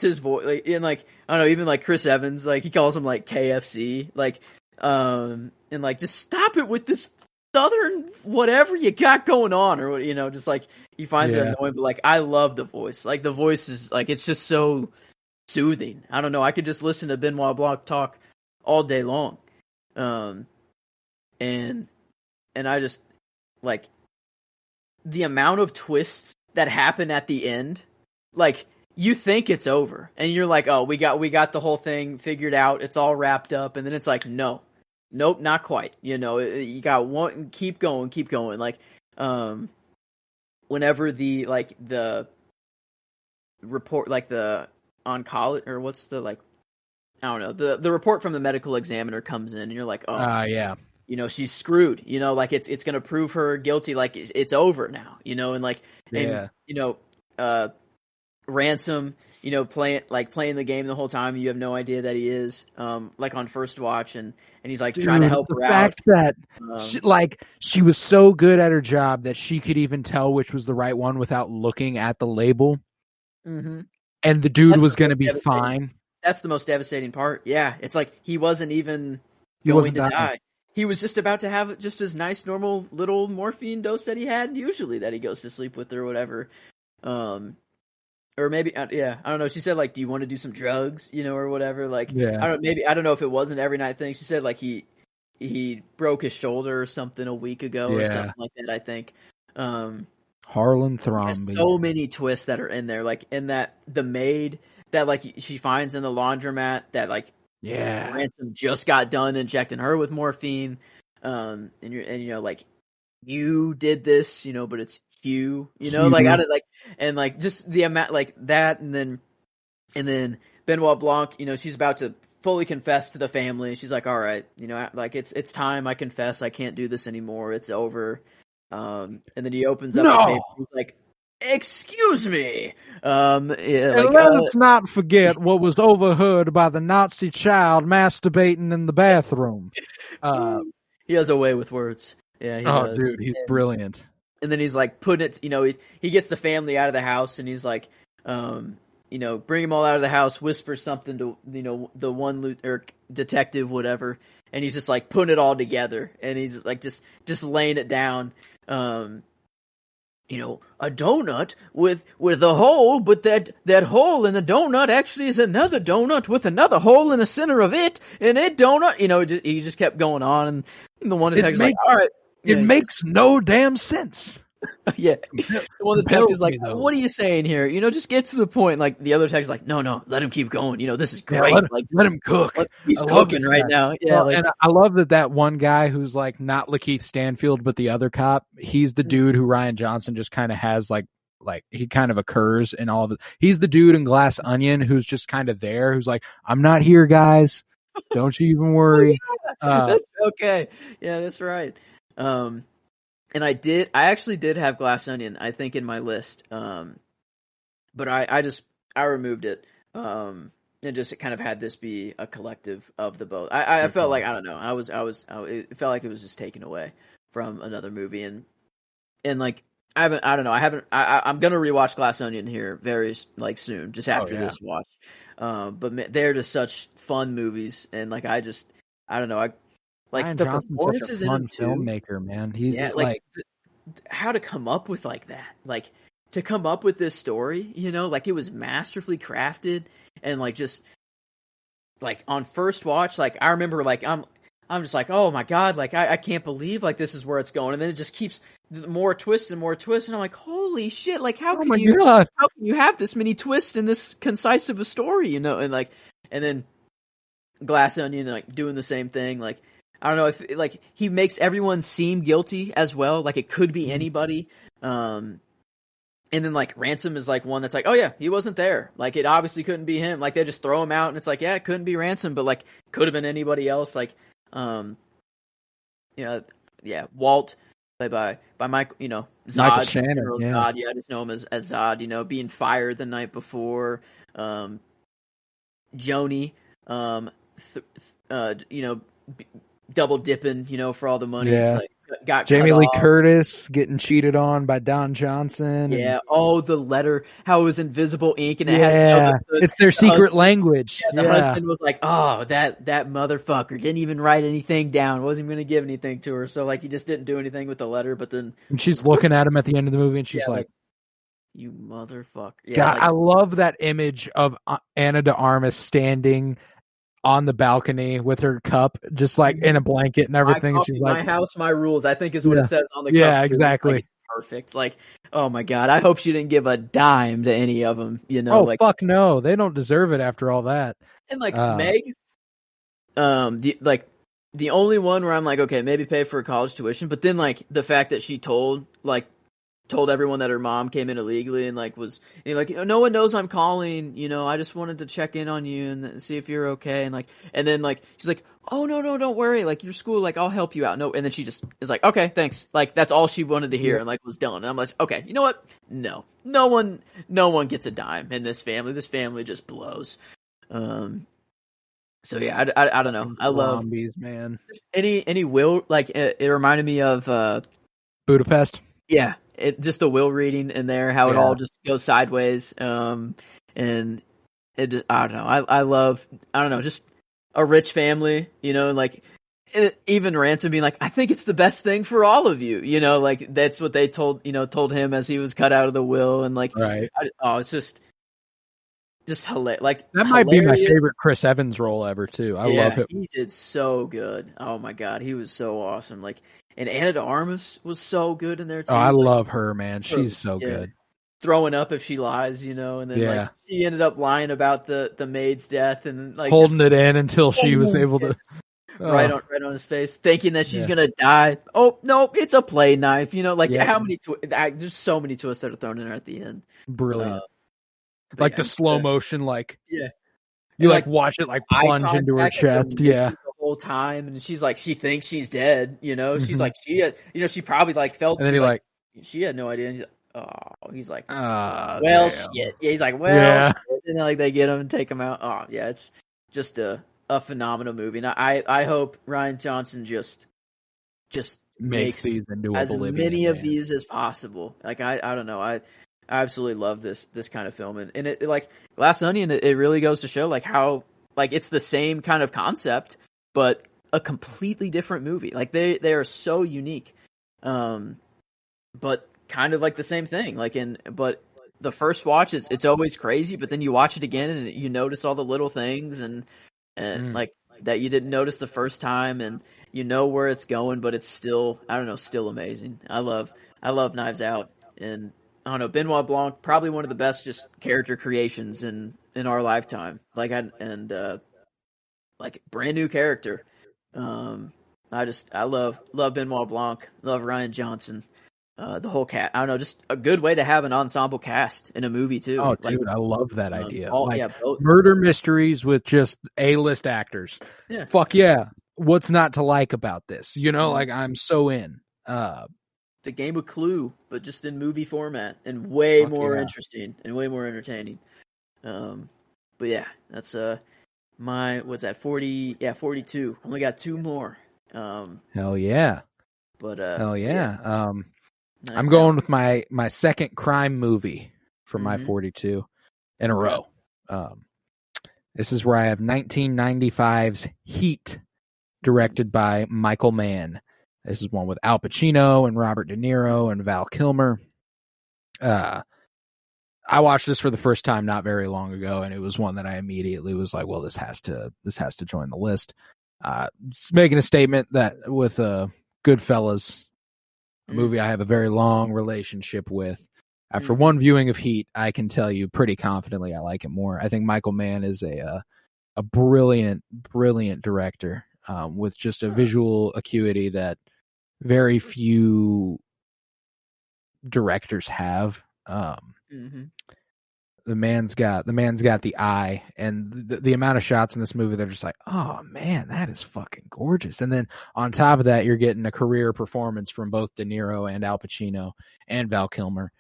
his voice, like, and like I don't know, even like Chris Evans, like he calls him like KFC, like and like just stop it with this southern whatever you got going on, or just like he finds it annoying, but like I love the voice, like the voice is like it's just so soothing. I don't know, I could just listen to Benoit Blanc talk all day long, and I just like the amount of twists that happen at the end. Like you think it's over, and you're like, "Oh, we got the whole thing figured out. It's all wrapped up." And then it's like, "Nope, not quite." You got one. Keep going. Like, whenever the report, like the oncology, or what's the like, I don't know, the report from the medical examiner comes in, and you're like, "Oh, yeah." She's screwed. Like it's gonna prove her guilty. Like it's over now. And like, and, Ransom, playing the game the whole time. You have no idea that he is, like on first watch, and he's like trying to help her out. The fact that she was so good at her job that she could even tell which was the right one without looking at the label, and the dude was going to be fine. That's the most devastating part. Yeah, it's like he wasn't even going to die. He was just about to have just his nice normal little morphine dose that he had usually that he goes to sleep with or whatever. Or maybe, I don't know. She said like, "Do you want to do some drugs?" Or whatever. Like, I don't know if it was an every night thing. She said like he broke his shoulder or something a week ago or something like that. I think. Harlan Thrombey. So many twists that are in there, like in that the maid that like she finds in the laundromat that like Ransom just got done injecting her with morphine, and like you did this, but it's Hugh, like I did like, and like just the amount like that, and then Benoit Blanc, she's about to fully confess to the family. She's like, all right, like it's time I confess. I can't do this anymore. It's over. And then he opens up the paper. He's like, excuse me. Let's not forget what was overheard by the Nazi child masturbating in the bathroom. He has a way with words. Yeah. He does. Dude, he's brilliant. And then he's like putting it, he gets the family out of the house, and he's like, bring them all out of the house, whisper something to, the one or detective, whatever. And he's just like putting it all together, and he's like, just laying it down. A donut with a hole, but that hole in the donut actually is another donut with another hole in the center of it, and it donut, he just kept going on, and the one detective's like, all right. It makes no damn sense. Yeah. The one detective's like, what are you saying here? You know, just get to the point. Like the other detective's like, no, let him keep going. You know, this is great. Yeah, let him cook. He's cooking right now. Yeah. Well, and I love that one guy who's like not Lakeith Stanfield, but the other cop. He's the dude who Rian Johnson just kind of has like he kind of occurs in all of it. He's the dude in Glass Onion who's just kind of there, who's like, I'm not here, guys. Don't you even worry. That's okay. Yeah, that's right. And I actually did have Glass Onion, I think, in my list. But I removed it. And just kind of had this be a collective of the both. I felt like, I don't know. It felt like it was just taken away from another movie. And like, I'm going to rewatch Glass Onion here very soon, just after this watch. But they're just such fun movies. And like, I don't know. Ryan the Johnson's performances such a fun in filmmaker, man. He's how to come up with like that, like to come up with this story, you know, like it was masterfully crafted and like just like on first watch, like I remember like I'm just like, oh my God, like I can't believe like this is where it's going, and then it just keeps more twists and more twists, and I'm like, holy shit, like how can you have this many twists in this concise of a story, you know, and then Glass Onion like doing the same thing, like. I don't know if like he makes everyone seem guilty as well. Like it could be anybody. And then like Ransom is like one that's like, oh yeah, he wasn't there. Like it obviously couldn't be him. Like they just throw him out and it's like, yeah, it couldn't be Ransom, but like could have been anybody else. Like, yeah, Walt played by Michael, you know, Zod, Michael Shannon, Zod, I just know him as Zod. You know, being fired the night before. Joni, you know. Double dipping, you know, for all the money. Yeah. Like, got Jamie Lee Curtis getting cheated on by Don Johnson. Yeah. The letter, how it was invisible ink, and it it's their secret language. Yeah, the husband was like, "Oh, that motherfucker didn't even write anything down. Wasn't even going to give anything to her. So like, he just didn't do anything with the letter." But then, and she's looking at him at the end of the movie, and she's like, "You motherfucker!" Yeah, God, I love that image of Ana de Armas standing on the balcony with her cup, just like in a blanket and everything. She's like, "My house, my rules," I think is what it says on the cup. Yeah, exactly. Like, perfect. Like, oh my God, I hope she didn't give a dime to any of them. You know, fuck no, they don't deserve it after all that. And like Meg, the only one where I'm like, okay, maybe pay for college tuition, but then like the fact that she told everyone that her mom came in illegally and like was like, you know, no one knows I'm calling, you know, I just wanted to check in on you and see if you're okay, and then like she's like, oh no, don't worry, like your school, like I'll help you out. No, and then she just is like, okay, thanks. Like that's all she wanted to hear and like was done. And I'm like, okay, you know what? No one gets a dime in this family. This family just blows. So yeah, I don't know. I love zombies, man. Any Will, like it reminded me of Budapest. Yeah. Just the will reading in there, how it all just goes sideways. And it, I don't know. I love, I don't know, just a rich family, you know, like even Ransom being like, I think it's the best thing for all of you, you know, like that's what they told him as he was cut out of the will. And like, right. It's just hilarious. Like that might be my favorite Chris Evans role ever too. I love him. He did so good. Oh my God. He was so awesome. Like, and Ana de Armas was so good in there too. Oh, I love her, man. She's so good. Throwing up if she lies, you know, and then like she ended up lying about the maid's death and like holding it in until she was able to right on his face, thinking that she's gonna die. Oh no, it's a play knife, you know, like how many there's so many twists that are thrown in there at the end. Brilliant. Like the slow motion, like you like watch it like plunge into her chest, the whole time, and she's like, she thinks she's dead, you know. She's like, she probably like felt, and then she had no idea. He's like, well, shit. Yeah, he's like, well, shit. And then like they get him and take him out. Oh yeah, it's just a phenomenal movie. And I hope Rian Johnson just makes these into as many of these as possible. Like I don't know, I absolutely love this kind of film, and it like Glass Onion, it really goes to show like how like it's the same kind of concept but a completely different movie. Like they are so unique, but kind of like the same thing. Like but the first watch it's always crazy, but then you watch it again and you notice all the little things and like that you didn't notice the first time, and you know where it's going, but it's still, I don't know, still amazing. I love Knives Out, and I don't know, Benoit Blanc, probably one of the best just character creations in our lifetime. Like like brand new character. I love Benoit Blanc, love Ryan Johnson, the whole cast. I don't know, just a good way to have an ensemble cast in a movie too. Oh, Like, dude, I love that idea. both. Murder mysteries with just A-list actors. Yeah. Fuck yeah. What's not to like about this? You know, like I'm so in. It's a game of Clue, but just in movie format and way more interesting and way more entertaining. But yeah, that's what's that, 40? Yeah, 42. Only got 2 more. Hell yeah. But hell yeah. Nice. I'm going with my second crime movie for my Mhm. 42 in a row. This is where I have 1995's Heat, directed by Michael Mann. This is one with Al Pacino and Robert De Niro and Val Kilmer. I watched this for the first time not very long ago, and it was one that I immediately was like, well, this has to join the list. It's making a statement that with Goodfellas, a movie I have a very long relationship with. After one viewing of Heat, I can tell you pretty confidently I like it more. I think Michael Mann is a brilliant director with just a visual acuity that very few directors have. The man's got the eye, and the amount of shots in this movie, they're just like, oh man, that is fucking gorgeous. And then on top of that, you're getting a career performance from both De Niro and Al Pacino and Val Kilmer.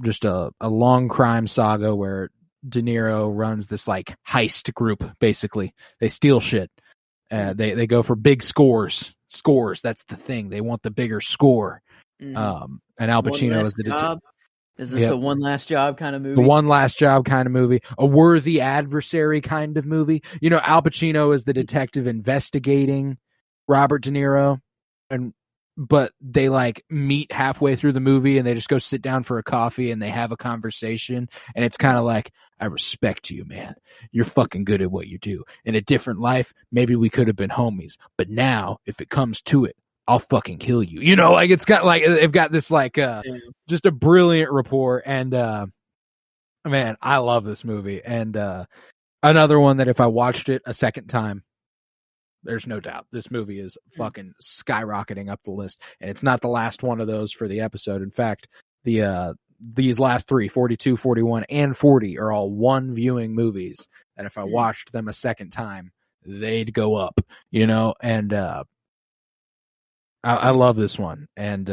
Just a long crime saga where De Niro runs this like heist group. Basically, they steal shit. They go for big scores. That's the thing. They want the bigger score. And Al Pacino is the detective. Is this a one last job kind of movie? The one last job kind of movie, a worthy adversary kind of movie. You know, Al Pacino is the detective investigating Robert De Niro, but they like meet halfway through the movie and they just go sit down for a coffee and they have a conversation, and it's kind of like, I respect you, man. You're fucking good at what you do. In a different life, maybe we could have been homies, but now if it comes to it, I'll fucking kill you. You know, like it's got like, they've got this like just a brilliant rapport, and man, I love this movie. And another one that if I watched it a second time, there's no doubt this movie is fucking skyrocketing up the list. And it's not the last one of those for the episode. In fact, these last 3, 42, 41, and 40 are all one viewing movies. And if I watched them a second time, they'd go up, you know? And I love this one. And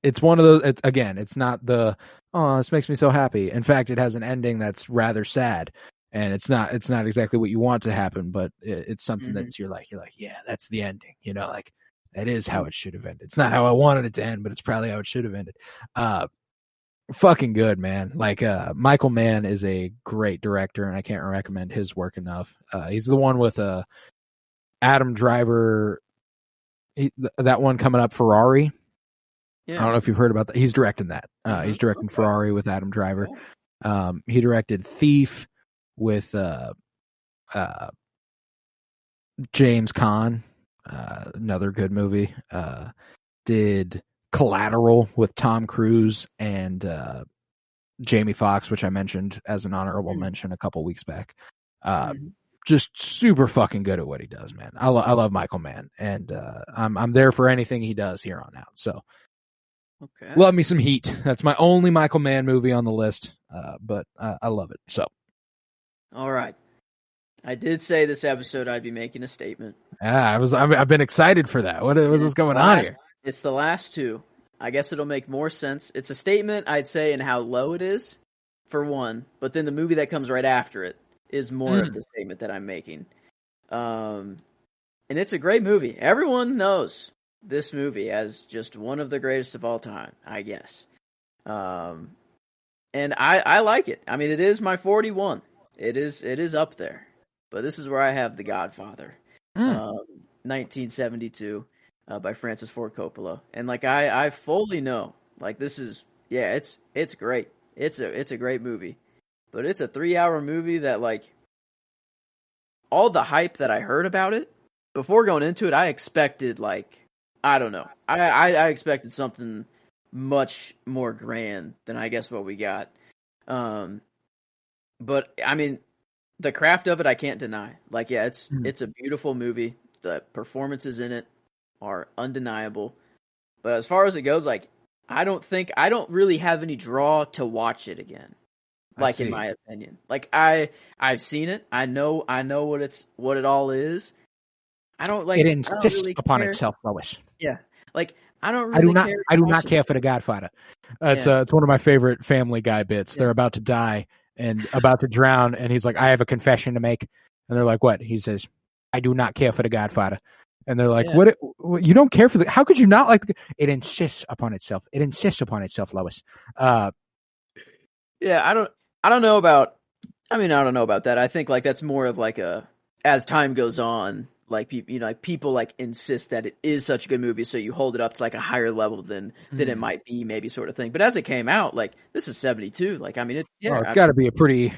it's one of those, it's not the, oh, this makes me so happy. In fact, it has an ending that's rather sad. And it's not exactly what you want to happen, but it's something that you're like, yeah, that's the ending. You know, like that is how it should have ended. It's not how I wanted it to end, but it's probably how it should have ended. Fucking good, man. Like, Michael Mann is a great director, and I can't recommend his work enough. He's the one with, Adam Driver, that one coming up, Ferrari. Yeah. I don't know if you've heard about that. He's directing that. He's directing Ferrari with Adam Driver. He directed Thief with James Caan, another good movie. Did Collateral with Tom Cruise and Jamie Foxx, which I mentioned as an honorable mention a couple weeks back. Just super fucking good at what he does, man. I love Michael Mann, and I'm there for anything he does here on out. So, love me some Heat. That's my only Michael Mann movie on the list, but I love it. So, all right. I did say this episode I'd be making a statement. Yeah, I've been excited for that. What's going on here? It's the last 2. I guess it'll make more sense. It's a statement, I'd say, in how low it is, for one, but then the movie that comes right after it is more of the statement that I'm making. And it's a great movie. Everyone knows this movie as just one of the greatest of all time, I guess. And I like it. I mean, it is my 41. It is up there. But this is where I have The Godfather. 1972 by Francis Ford Coppola. And like I fully know, like this is, yeah, it's great. It's a great movie. But it's a 3-hour movie that, like, all the hype that I heard about it before going into it, I expected I don't know. I expected something much more grand than I guess what we got. But I mean, the craft of it, I can't deny. It's a beautiful movie. The performances in it are undeniable. But as far as it goes, I don't really have any draw to watch it again. In my opinion, I've seen it. I know what it all is. I don't It insists really upon care. itself, Lois. Yeah, I don't really care. I do not care for The Godfather. It's one of my favorite Family Guy bits. They're about to die and about to drown, and he's like, "I have a confession to make." And they're like, "What?" He says, "I do not care for The Godfather." And they're like, "What? You don't care for the? How could you not like? It insists upon itself. It insists upon itself, Lois." Yeah, I don't know about. I mean, I don't know about that. I think that's more of as time goes on, people insist that it is such a good movie, so you hold it up to a higher level than it might be, maybe sort of thing. But as it came out, this is 72. I mean, it's got to be a pretty.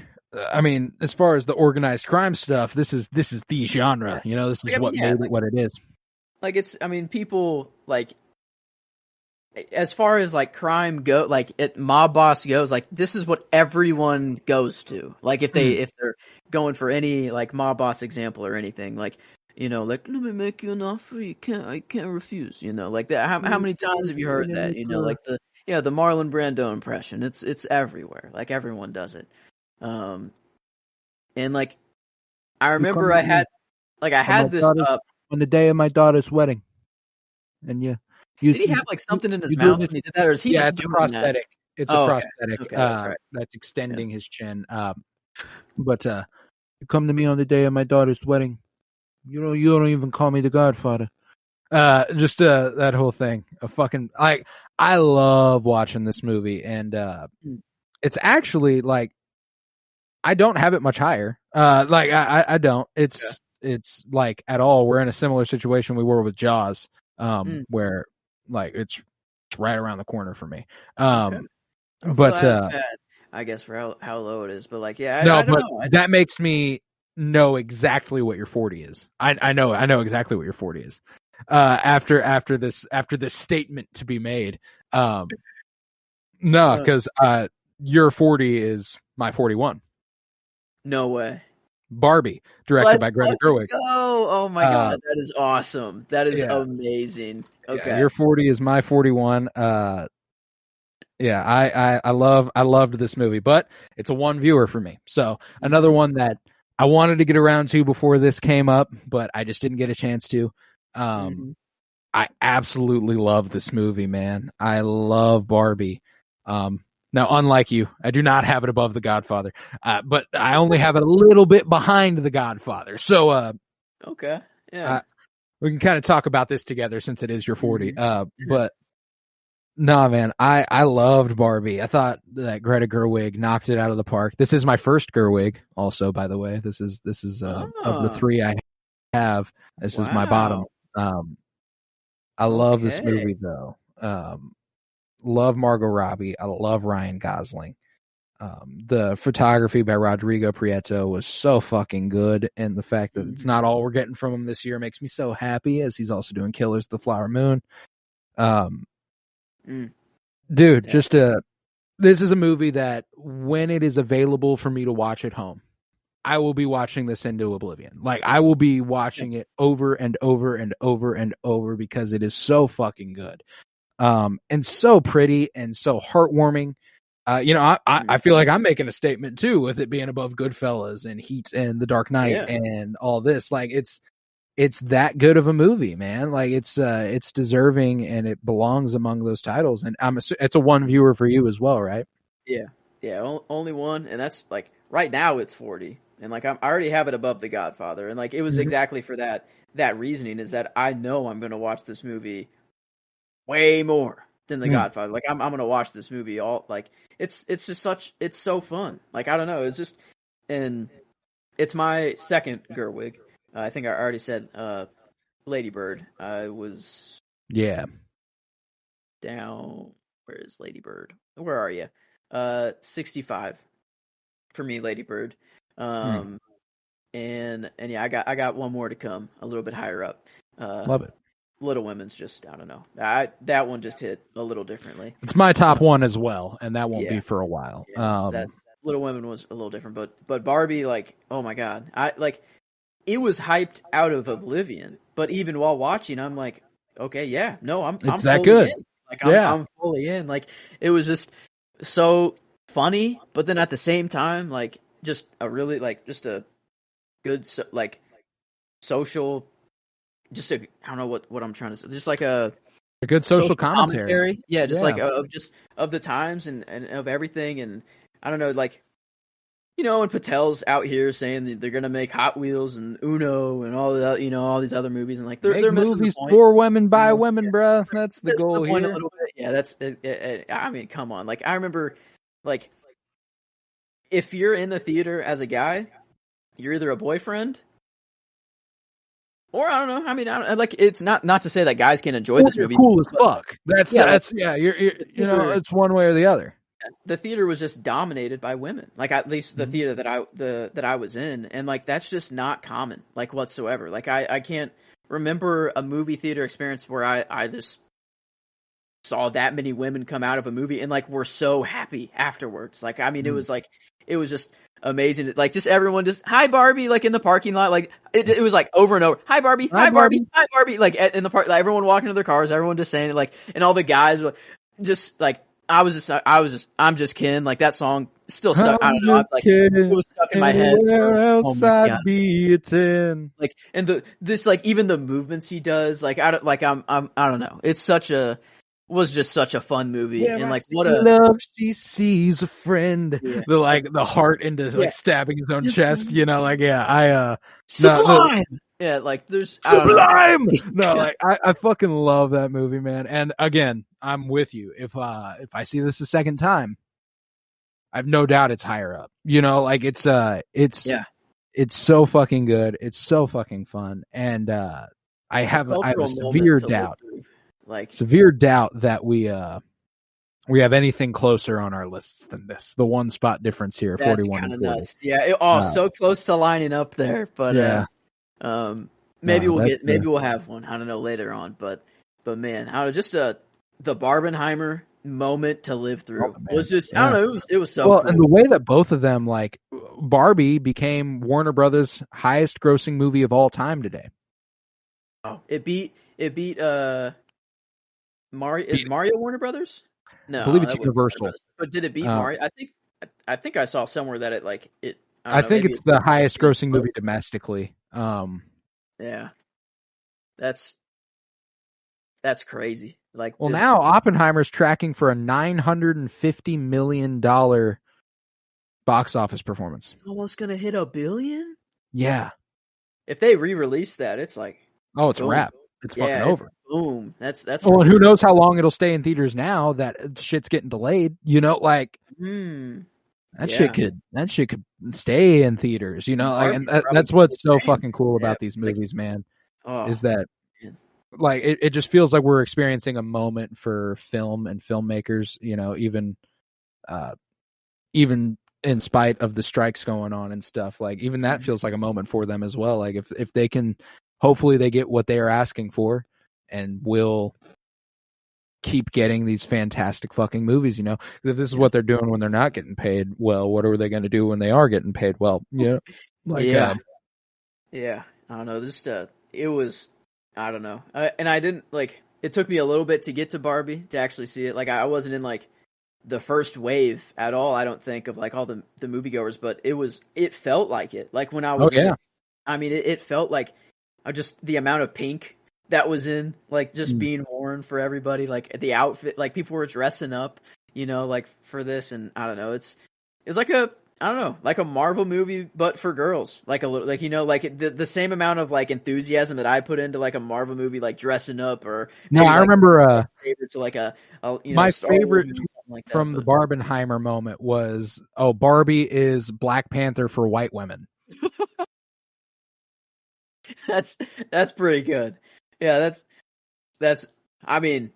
I mean, as far as the organized crime stuff, this is the genre. This is what made it what it is. People as far as crime go, mob boss goes, this is what everyone goes to. If they're going for any mob boss example or anything, let me make you an offer I can't refuse. That. How many times have you heard that? The Marlon Brando impression. It's everywhere. Everyone does it. And I remember I had this on the day of my daughter's wedding, and did he have something in his mouth when he did that, or is he just doing prosthetic? That? It's a prosthetic. Okay, that's extending his chin. But you come to me on the day of my daughter's wedding. You don't even call me the Godfather. Just that whole thing. I love watching this movie, and it's actually I don't have it much higher. I don't. It's at all. We're in a similar situation we were with Jaws, where it's right around the corner for me. But bad, I guess for how low it is, but I don't know. That makes me know exactly what your 40 is. I know exactly what your 40 is. After this statement to be made. No, because your 40 is my 41. No way. Barbie, directed by Greta Gerwig. Oh my god, that is awesome. That is amazing. Okay. Yeah, your 40 is my 41. I loved this movie, but it's a one viewer for me. So another one that I wanted to get around to before this came up, but I just didn't get a chance to. I absolutely love this movie, man. I love Barbie. Now, unlike you, I do not have it above The Godfather, but I only have it a little bit behind The Godfather. So, okay, yeah, we can kind of talk about this together since it is your 40. But no, man, I loved Barbie. I thought that Greta Gerwig knocked it out of the park. This is my first Gerwig, also, by the way. This is of the three I have. This is my bottom. I love this movie though. Love Margot Robbie. I love Ryan Gosling. The photography by Rodrigo Prieto was so fucking good, and the fact that it's not all we're getting from him this year makes me so happy, as he's also doing Killers of the Flower Moon. Dude, this is a movie that when it is available for me to watch at home, I will be watching this into oblivion. I will be watching it over and over and over and over because it is so fucking good. And so pretty and so heartwarming. I feel like I'm making a statement too with it being above Goodfellas and Heat and The Dark Knight and all this. It's that good of a movie, man. It's deserving and it belongs among those titles. And it's a one viewer for you as well, right? Yeah. Only one, and that's right now it's 40, and I already have it above The Godfather, and it was exactly for that reasoning, is that I know I'm going to watch this movie way more than The Godfather. I'm going to watch this movie all it's just it's so fun. I don't know. It's just, and it's my second Gerwig. I think I already said Lady Bird. I was down. Where is Lady Bird? Where are you? 65 for me, Lady Bird. and yeah, I got one more to come, a little bit higher up. Love it. Little Women's just, I don't know. That one just hit a little differently. It's my top one as well, and that won't Yeah. be for a while. That Little Women was a little different, but Barbie, like, oh my god, it was hyped out of oblivion. But even while watching, I'm like, okay, yeah, no, I'm that fully good. in. Like, I'm fully in. Like, it was just so funny, but then at the same time, like, just a really, like, just a good, like, social, just a, I don't know what I'm trying to say, just like a good social commentary. Yeah, just like of the times and of everything, and I don't know, like, you know, when Patel's out here saying that they're gonna make Hot Wheels and Uno and all the, you know, all these other movies, and like they're missing movies the point. for women by women, bro. That's the goal the point here. a little bit. Yeah, that's. I mean, come on. Like, I remember, like, if you're in the theater as a guy, you're either a boyfriend. Or I don't know. I mean, like, it's not to say that guys can't enjoy this movie. Cool as fuck. That's you're you know, it's one way or the other. The theater was just dominated by women. Like, at least the theater that I was in, and like, that's just not common, like, whatsoever. Like, I can't remember a movie theater experience where I just saw that many women come out of a movie and like were so happy afterwards. Like, I mean, it was just amazing. Like, just everyone just, hi Barbie, like in the parking lot. Like, it was like over and over. Hi Barbie, hi Barbie, hi Barbie. Like, in the park, like, everyone walking to their cars, everyone just saying it, like, and all the guys were just like, I'm just Ken. Like, that song still stuck. I don't know. I was like, it was stuck in my head. Where else I'd be a 10. Like, and this, like, even the movements he does, like, I don't know. It's was just such a fun movie. Yeah, and like, what a love she sees a friend. Yeah. The heart into like stabbing his own chest, you know, like, Sublime. Yeah, like, there's Sublime. No, like, I fucking love that movie, man. And again, I'm with you. If I see this a second time, I've no doubt it's higher up. You know, like, it's so fucking good. It's so fucking fun. And I have a severe doubt. Severe doubt that we have anything closer on our lists than this. The one spot difference here, 41 and 40. Nuts. Yeah, so close to lining up there, but maybe we'll have one. I don't know, later on, but man, I don't know, just the Barbenheimer moment to live through was just, I don't know, it was so cool. And the way that both of them, like, Barbie became Warner Brothers' highest grossing movie of all time today. Oh, it beat Mario. Is Mario Warner Brothers? No, I believe it's Universal. But did it beat Mario? I think I saw somewhere that it. I think it's the highest grossing movie domestically. Yeah, that's crazy. Like, well, now Oppenheimer's tracking for a $950 million box office performance. Almost gonna hit $1 billion. Yeah. If they re-release that, it's like, oh, it's a wrap. It's fucking over. Boom. That's. Well, and who knows how long it'll stay in theaters now that shit's getting delayed. You know, like, that shit could stay in theaters. You know, like, and that's what's so fucking cool about these movies, man. Is that, like, it just feels like we're experiencing a moment for film and filmmakers. You know, even in spite of the strikes going on and stuff, like, even that feels like a moment for them as well. Like, if they can. Hopefully they get what they are asking for and will keep getting these fantastic fucking movies, you know? Because if this is what they're doing when they're not getting paid, well, what are they going to do when they are getting paid well? Yeah. Like, yeah. I don't know. Just, it was, I don't know. And I didn't, like, it took me a little bit to get to Barbie to actually see it. Like, I wasn't in, like, the first wave at all, I don't think, of, like, all the moviegoers, but it felt like it. Like, when I was, I mean, it felt like, just the amount of pink that was in, like, just being worn for everybody, like, the outfit, like, people were dressing up, you know, like, for this, and I don't know, it's like like a Marvel movie, but for girls, like, a little, like, you know, like, the same amount of, like, enthusiasm that I put into, like, a Marvel movie, like, dressing up, or no, I remember to, like, my favorite like that, from the Barbenheimer moment was, Barbie is Black Panther for white women. That's pretty good. Yeah, that's I mean,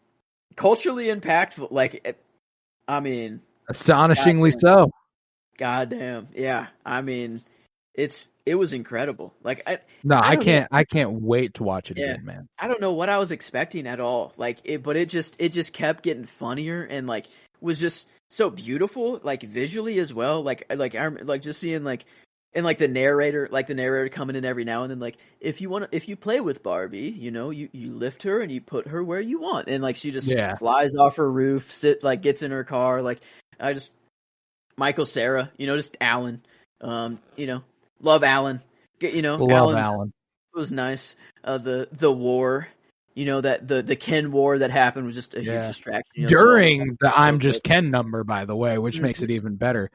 culturally impactful. Like, I mean, astonishingly so. Goddamn. Yeah. I mean, it was incredible. Like I don't know. can't wait to watch it again, man. I don't know what I was expecting at all. Like but it just kept getting funnier and like was just so beautiful, like visually as well. Like just seeing like and like the narrator coming in every now and then, like if you play with Barbie, you know, you lift her and you put her where you want, and like she just flies off her roof, gets in her car. Like I just Michael Cera, you know, just Alan, you know, love Alan, you know, Alan was nice. The war, you know, that the Ken war that happened was just a huge distraction. You know, during the I'm Just Ken number, by the way, which makes it even better.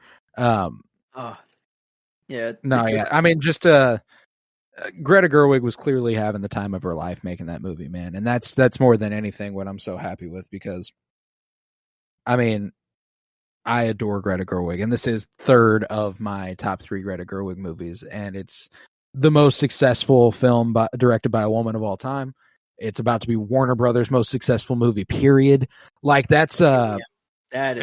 Yeah. No, yeah. I mean, just Greta Gerwig was clearly having the time of her life making that movie, man. And that's more than anything what I'm so happy with, because I mean, I adore Greta Gerwig, and this is third of my top 3 Greta Gerwig movies, and it's the most successful film directed by a woman of all time. It's about to be Warner Brothers' most successful movie, period. Like that's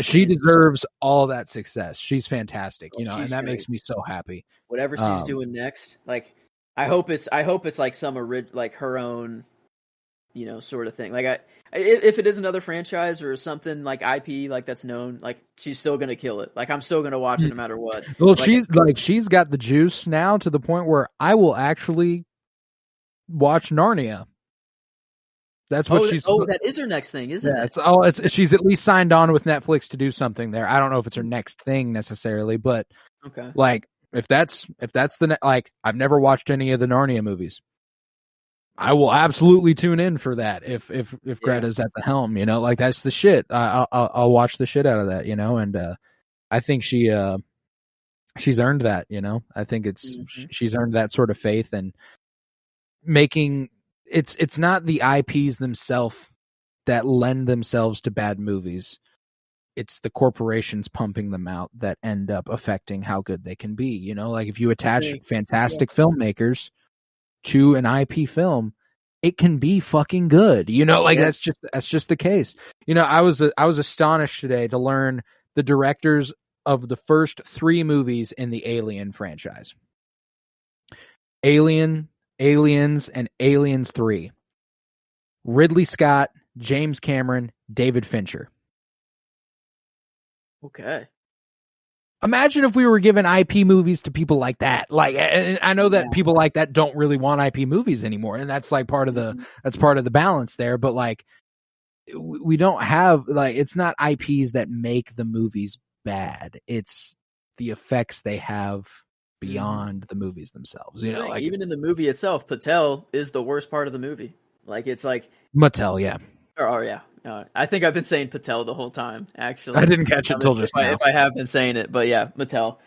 she deserves all that success. She's fantastic, you know, and that makes me so happy. Whatever she's doing next, like I hope it's like some like her own, you know, sort of thing. Like if it is another franchise or something like IP like that's known, like she's still gonna kill it. Like I'm still gonna watch it no matter what. Well, she's got the juice now to the point where I will actually watch Narnia. That's what she's. Oh, that is her next thing, isn't it? She's at least signed on with Netflix to do something there. I don't know if it's her next thing necessarily, but okay. Like if that's like I've never watched any of the Narnia movies. I will absolutely tune in for that if Greta's at the helm, you know, like that's the shit. I'll watch the shit out of that, you know, and I think she's earned that, you know. I think she's earned that sort of faith, and making it's not the IPs themselves that lend themselves to bad movies. It's the corporations pumping them out that end up affecting how good they can be, you know, like if you attach fantastic filmmakers to an IP film, it can be fucking good. You know, like that's just the case. You know, I was astonished today to learn the directors of the first 3 movies in the Alien franchise. Aliens, and Aliens 3. Ridley Scott, James Cameron, David Fincher. Okay. Imagine if we were giving IP movies to people like that. Like, and I know that people like that don't really want IP movies anymore, and that's like part of the balance there. But like, we don't have like, it's not IPs that make the movies bad. It's the effects they have beyond the movies themselves. You know, like even in the movie itself, Patel is the worst part of the movie. Like it's like Mattel, yeah. I think I've been saying Patel the whole time. Actually, I didn't catch it till just now. If I have been saying it, but yeah, Mattel.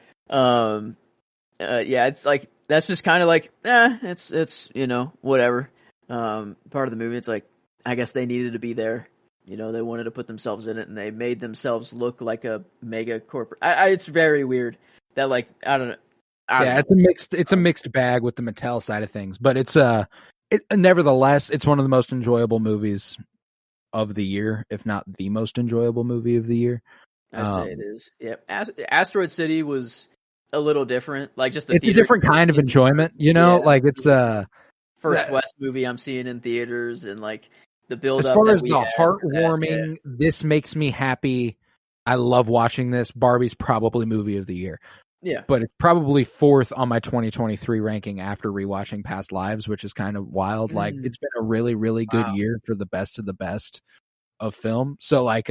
It's like that's just kind of like, it's you know, whatever. Part of the movie. It's like I guess they needed to be there. You know, they wanted to put themselves in it, and they made themselves look like a mega corporate. It's very weird that like I don't know. It's a mixed bag with the Mattel side of things, but nevertheless, it's one of the most enjoyable movies of the year, if not the most enjoyable movie of the year. I'd say it is. Yeah, Asteroid City was a little different. Like just it's a different kind of enjoyment, you know. Yeah. Like it's first West movie I'm seeing in theaters, and like the build as far as the heartwarming. This makes me happy. I love watching this. Barbie's probably movie of the year. Yeah, but it's probably 4th on my 2023 ranking after rewatching Past Lives, which is kind of wild. Like it's been a really, really good year for the best of the best of film. So like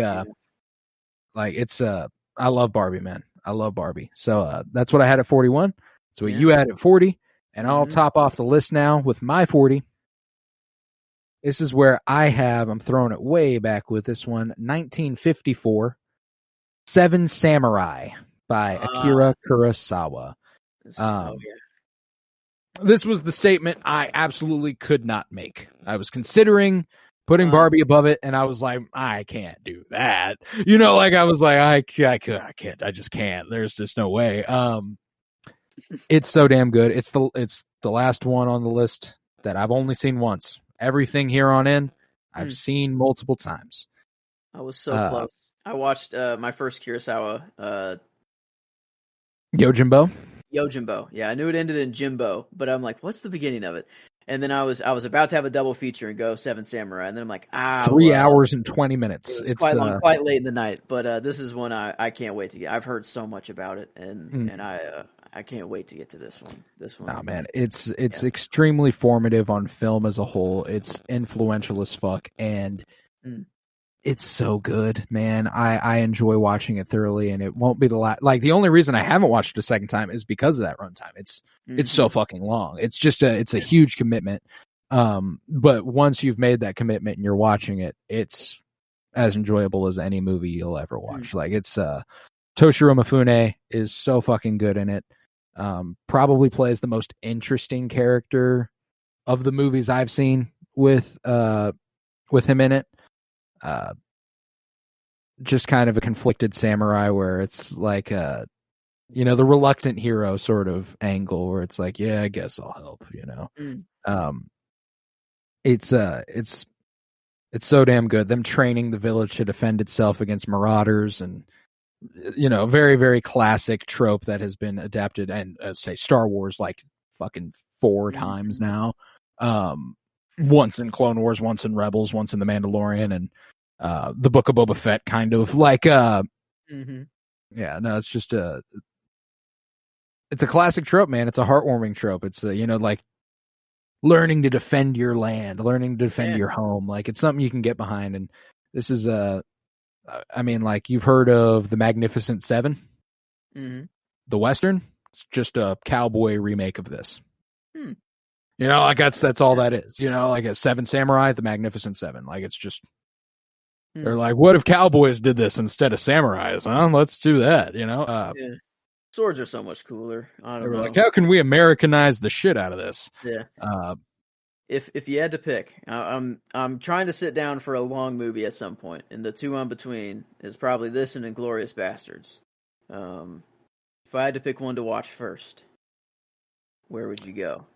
it's I love Barbie, man. I love Barbie. So that's what I had at 41. So you had at 40, and I'll top off the list now with my 40. This is where I'm throwing it way back with this one. 1954, Seven Samurai by Akira Kurosawa. This was the statement I absolutely could not make. I was considering putting Barbie above it, and I was like, I can't do that. You know, like I was like, I can't. I just can't. There's just no way. It's so damn good. It's the last one on the list that I've only seen once. Everything here on in, I've seen multiple times. I was so close. I watched my first Kurosawa. Yojimbo? Yojimbo. Yeah, I knew it ended in Jimbo, but I'm like, what's the beginning of it? And then I was about to have a double feature and go Seven Samurai, and then I'm like, 3 hours and 20 minutes. It was it's quite long, quite late in the night, but this is one I can't wait to get. I've heard so much about it, and I can't wait to get to this one. Nah, man, it's extremely formative on film as a whole. It's influential as fuck, and it's so good, man. I enjoy watching it thoroughly, and it won't be the last. Like, the only reason I haven't watched it a second time is because of that runtime. It's so fucking long. It's just it's a huge commitment. But once you've made that commitment and you're watching it, it's as enjoyable as any movie you'll ever watch. Like, it's Toshiro Mifune is so fucking good in it. Probably plays the most interesting character of the movies I've seen with him in it. Just kind of a conflicted samurai where it's like the reluctant hero sort of angle where it's like, yeah, I guess I'll help, It's so damn good. Them training the village to defend itself against marauders, and very, very classic trope that has been adapted and say Star Wars like fucking 4 times now. Once in Clone Wars, once in Rebels, once in The Mandalorian, and the Book of Boba Fett, kind of like yeah, no, it's just it's a classic trope, man. It's a heartwarming trope. It's like learning to defend your land, learning to defend your home. Like, it's something you can get behind. And this is I mean, like, you've heard of The Magnificent Seven, the Western. It's just a cowboy remake of this. Like that's all that is. Like a Seven Samurai, The Magnificent Seven. Like, it's just they're like, what if cowboys did this instead of samurais? Huh? Let's do that. Swords are so much cooler. I don't know. Like, how can we Americanize the shit out of this? Yeah. If you had to pick, I'm trying to sit down for a long movie at some point, and the two on between is probably this and Inglourious Bastards. If I had to pick one to watch first, where would you go?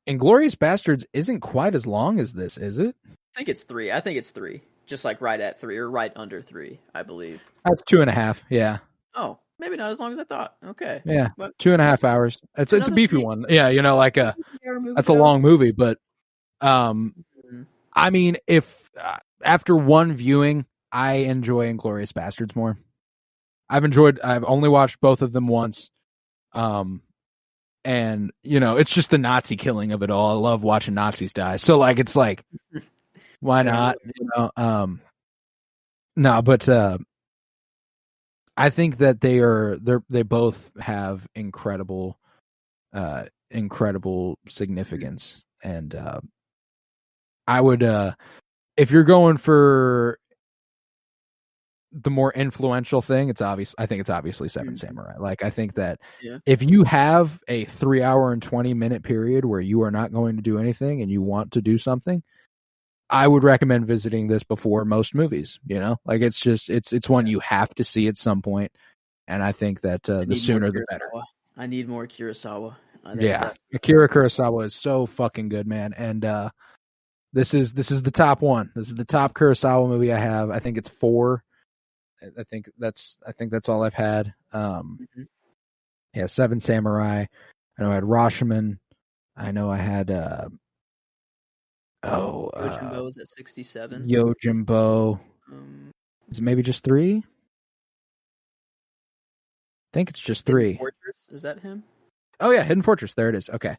Inglourious Bastards isn't quite as long as this, is it? I think it's 3. Just like right at 3 or right under 3, I believe. That's 2.5. Yeah. Oh, maybe not as long as I thought. Okay. Yeah. But 2.5 hours. It's a beefy one. Yeah. Like that's a long movie, but I mean, if after one viewing, I enjoy Inglourious Bastards more. I've only watched both of them once. And it's just the Nazi killing of it all. I love watching Nazis die. So like, it's like, why not? No, but I think that they both have incredible significance, and I would if you're going for the more influential thing, it's obvious. I think it's obviously Seven Samurai. Like, I think that if you have a 3 hour and 20 minute period where you are not going to do anything and you want to do something, I would recommend visiting this before most movies. Like, it's just it's one you have to see at some point, and I think that the sooner the better. I need more Kurosawa. Akira Kurosawa is so fucking good, man. And this is the top one. This is the top Kurosawa movie I have. I think it's 4. I think that's all I've had. Seven Samurai. I know I had Rashomon. I know I had Yojimbo was at 67. Yojimbo. Is it maybe just 3? I think it's just 3. Hidden Fortress, is that him? Oh yeah, Hidden Fortress. There it is. Okay.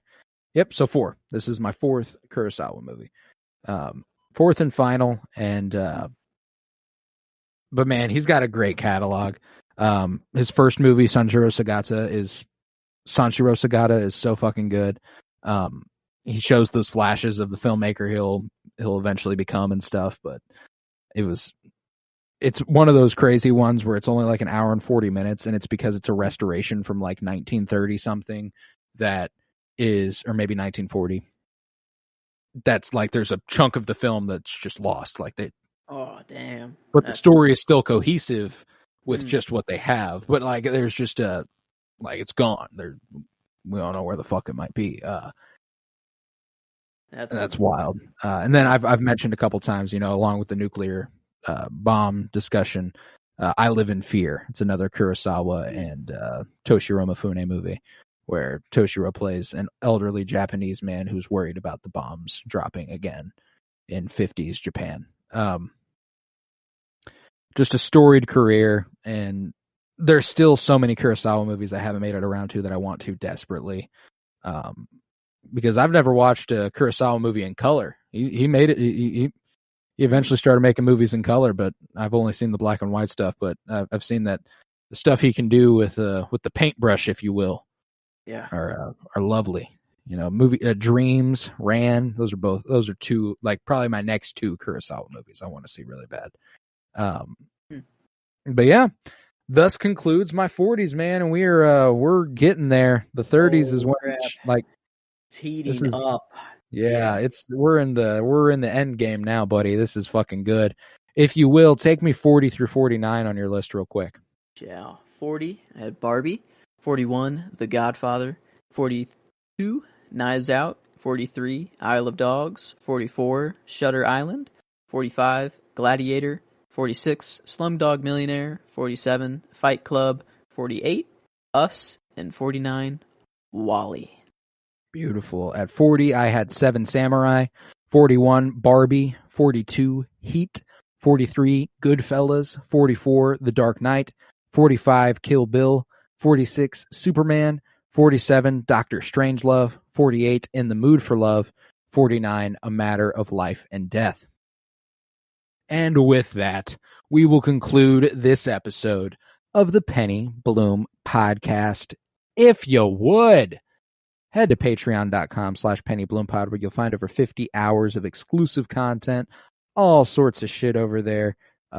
Yep. So 4. This is my 4th Kurosawa movie. 4th and final. And but man, he's got a great catalog. His first movie, Sanshiro Sagata, is so fucking good. He shows those flashes of the filmmaker he'll eventually become and stuff, but it's one of those crazy ones where it's only like an hour and 40 minutes, and it's because it's a restoration from like 1930 something that is, or maybe 1940. That's like, there's a chunk of the film that's just lost. Like oh damn. But the story is still cohesive with just what they have. But like, there's just it's gone. We don't know where the fuck it might be. That's wild. And then I've mentioned a couple times, along with the nuclear bomb discussion, I Live in Fear. It's another Kurosawa and Toshiro Mifune movie. where Toshiro plays an elderly Japanese man who's worried about the bombs dropping again in 50s Japan. Just a storied career, and there's still so many Kurosawa movies I haven't made it around to that I want to desperately. Because I've never watched a Kurosawa movie in color. He made it. He eventually started making movies in color, but I've only seen the black and white stuff. But I've seen that the stuff he can do with the paintbrush, if you will, are lovely. You know, Dreams, Ran. Those are two, like, probably my next two Kurosawa movies I want to see really bad. But yeah, thus concludes my 40s, man, and we're getting there. The 30s is when it's heating up. Yeah, we're in the end game now, buddy. This is fucking good. If you will, take me 40 through 49 on your list real quick. Yeah, 40, I had Barbie. 41, The Godfather. 42, Knives Out. 43, Isle of Dogs. 44, Shutter Island. 45, Gladiator. 46, Slumdog Millionaire. 47, Fight Club. 48, Us. And 49, WALL-E. Beautiful. At 40, I had Seven Samurai. 41, Barbie. 42, Heat. 43, Goodfellas. 44, The Dark Knight. 45, Kill Bill. 46, Superman. 47, Doctor Strangelove. 48, In the Mood for Love. 49, A Matter of Life and Death. And with that, we will conclude this episode of the Penny Bloom Podcast. If you would, head to patreon.com/pennybloom-pod, where you'll find over 50 hours of exclusive content, all sorts of shit over there.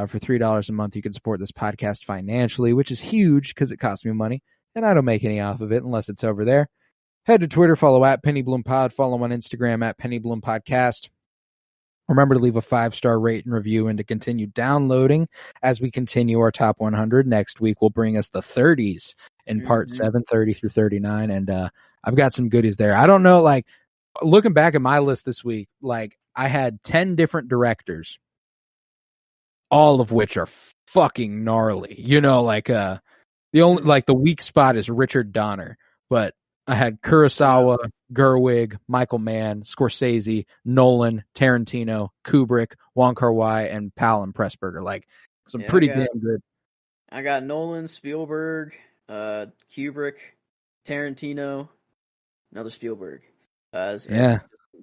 For $3 a month, you can support this podcast financially, which is huge because it costs me money, and I don't make any off of it unless it's over there. Head to Twitter, follow at PennyBloomPod, follow on Instagram at PennyBloomPodcast. Remember to leave a 5-star rate and review and to continue downloading as we continue our top 100. Next week will bring us the 30s in part 7, 30 through 39, and I've got some goodies there. I don't know, like, looking back at my list this week, like, I had 10 different directors, all of which are fucking gnarly. You know, like, the weak spot is Richard Donner, but I had Kurosawa, Gerwig, Michael Mann, Scorsese, Nolan, Tarantino, Kubrick, Wong Kar-wai, and Powell and Pressburger. Like, some pretty damn good. I got Nolan, Spielberg, Kubrick, Tarantino, another Spielberg.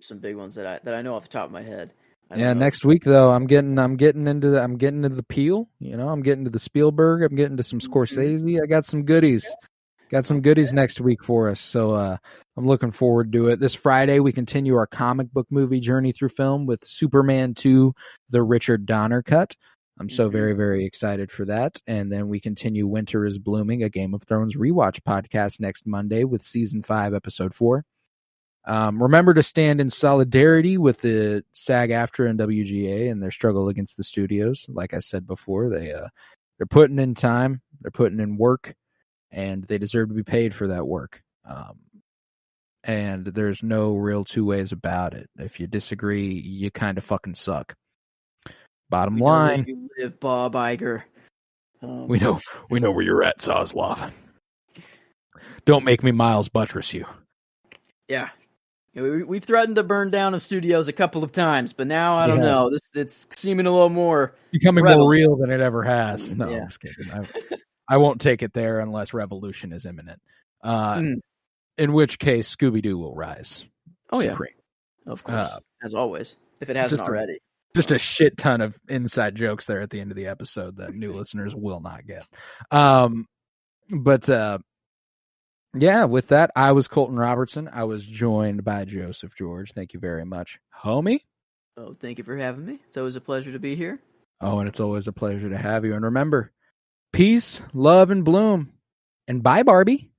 Some big ones that I know off the top of my head. Next week though, I'm getting into the Peele. You know, I'm getting to the Spielberg. I'm getting to some Scorsese. I got some goodies. Got some goodies next week for us. So I'm looking forward to it. This Friday we continue our comic book movie journey through film with Superman 2, the Richard Donner cut. I'm so very, very excited for that. And then we continue Winter is Blooming, a Game of Thrones rewatch podcast next Monday with season 5, episode 4. Remember to stand in solidarity with the SAG-AFTRA and WGA and their struggle against the studios. Like I said before, they're putting in time, they're putting in work, and they deserve to be paid for that work. And there's no real two ways about it. If you disagree, you kind of fucking suck. Bottom line, you live, Bob Iger. We know where you're at, Zaslav. Don't make me Miles Buttress you. Yeah. We've threatened to burn down the studios a couple of times, but now I don't know. It's seeming a little more becoming more real than it ever has. No, I'm just kidding. I won't take it there unless revolution is imminent. In which case, Scooby-Doo will rise. Oh, supreme. Yeah. Of course. As always. If it hasn't already. Just a shit ton of inside jokes there at the end of the episode that new listeners will not get. Yeah, with that, I was Colton Robertson. I was joined by Joseph George. Thank you very much, homie. Oh, thank you for having me. It's always a pleasure to be here. Oh, and it's always a pleasure to have you. And remember, peace, love, and bloom. And bye, Barbie.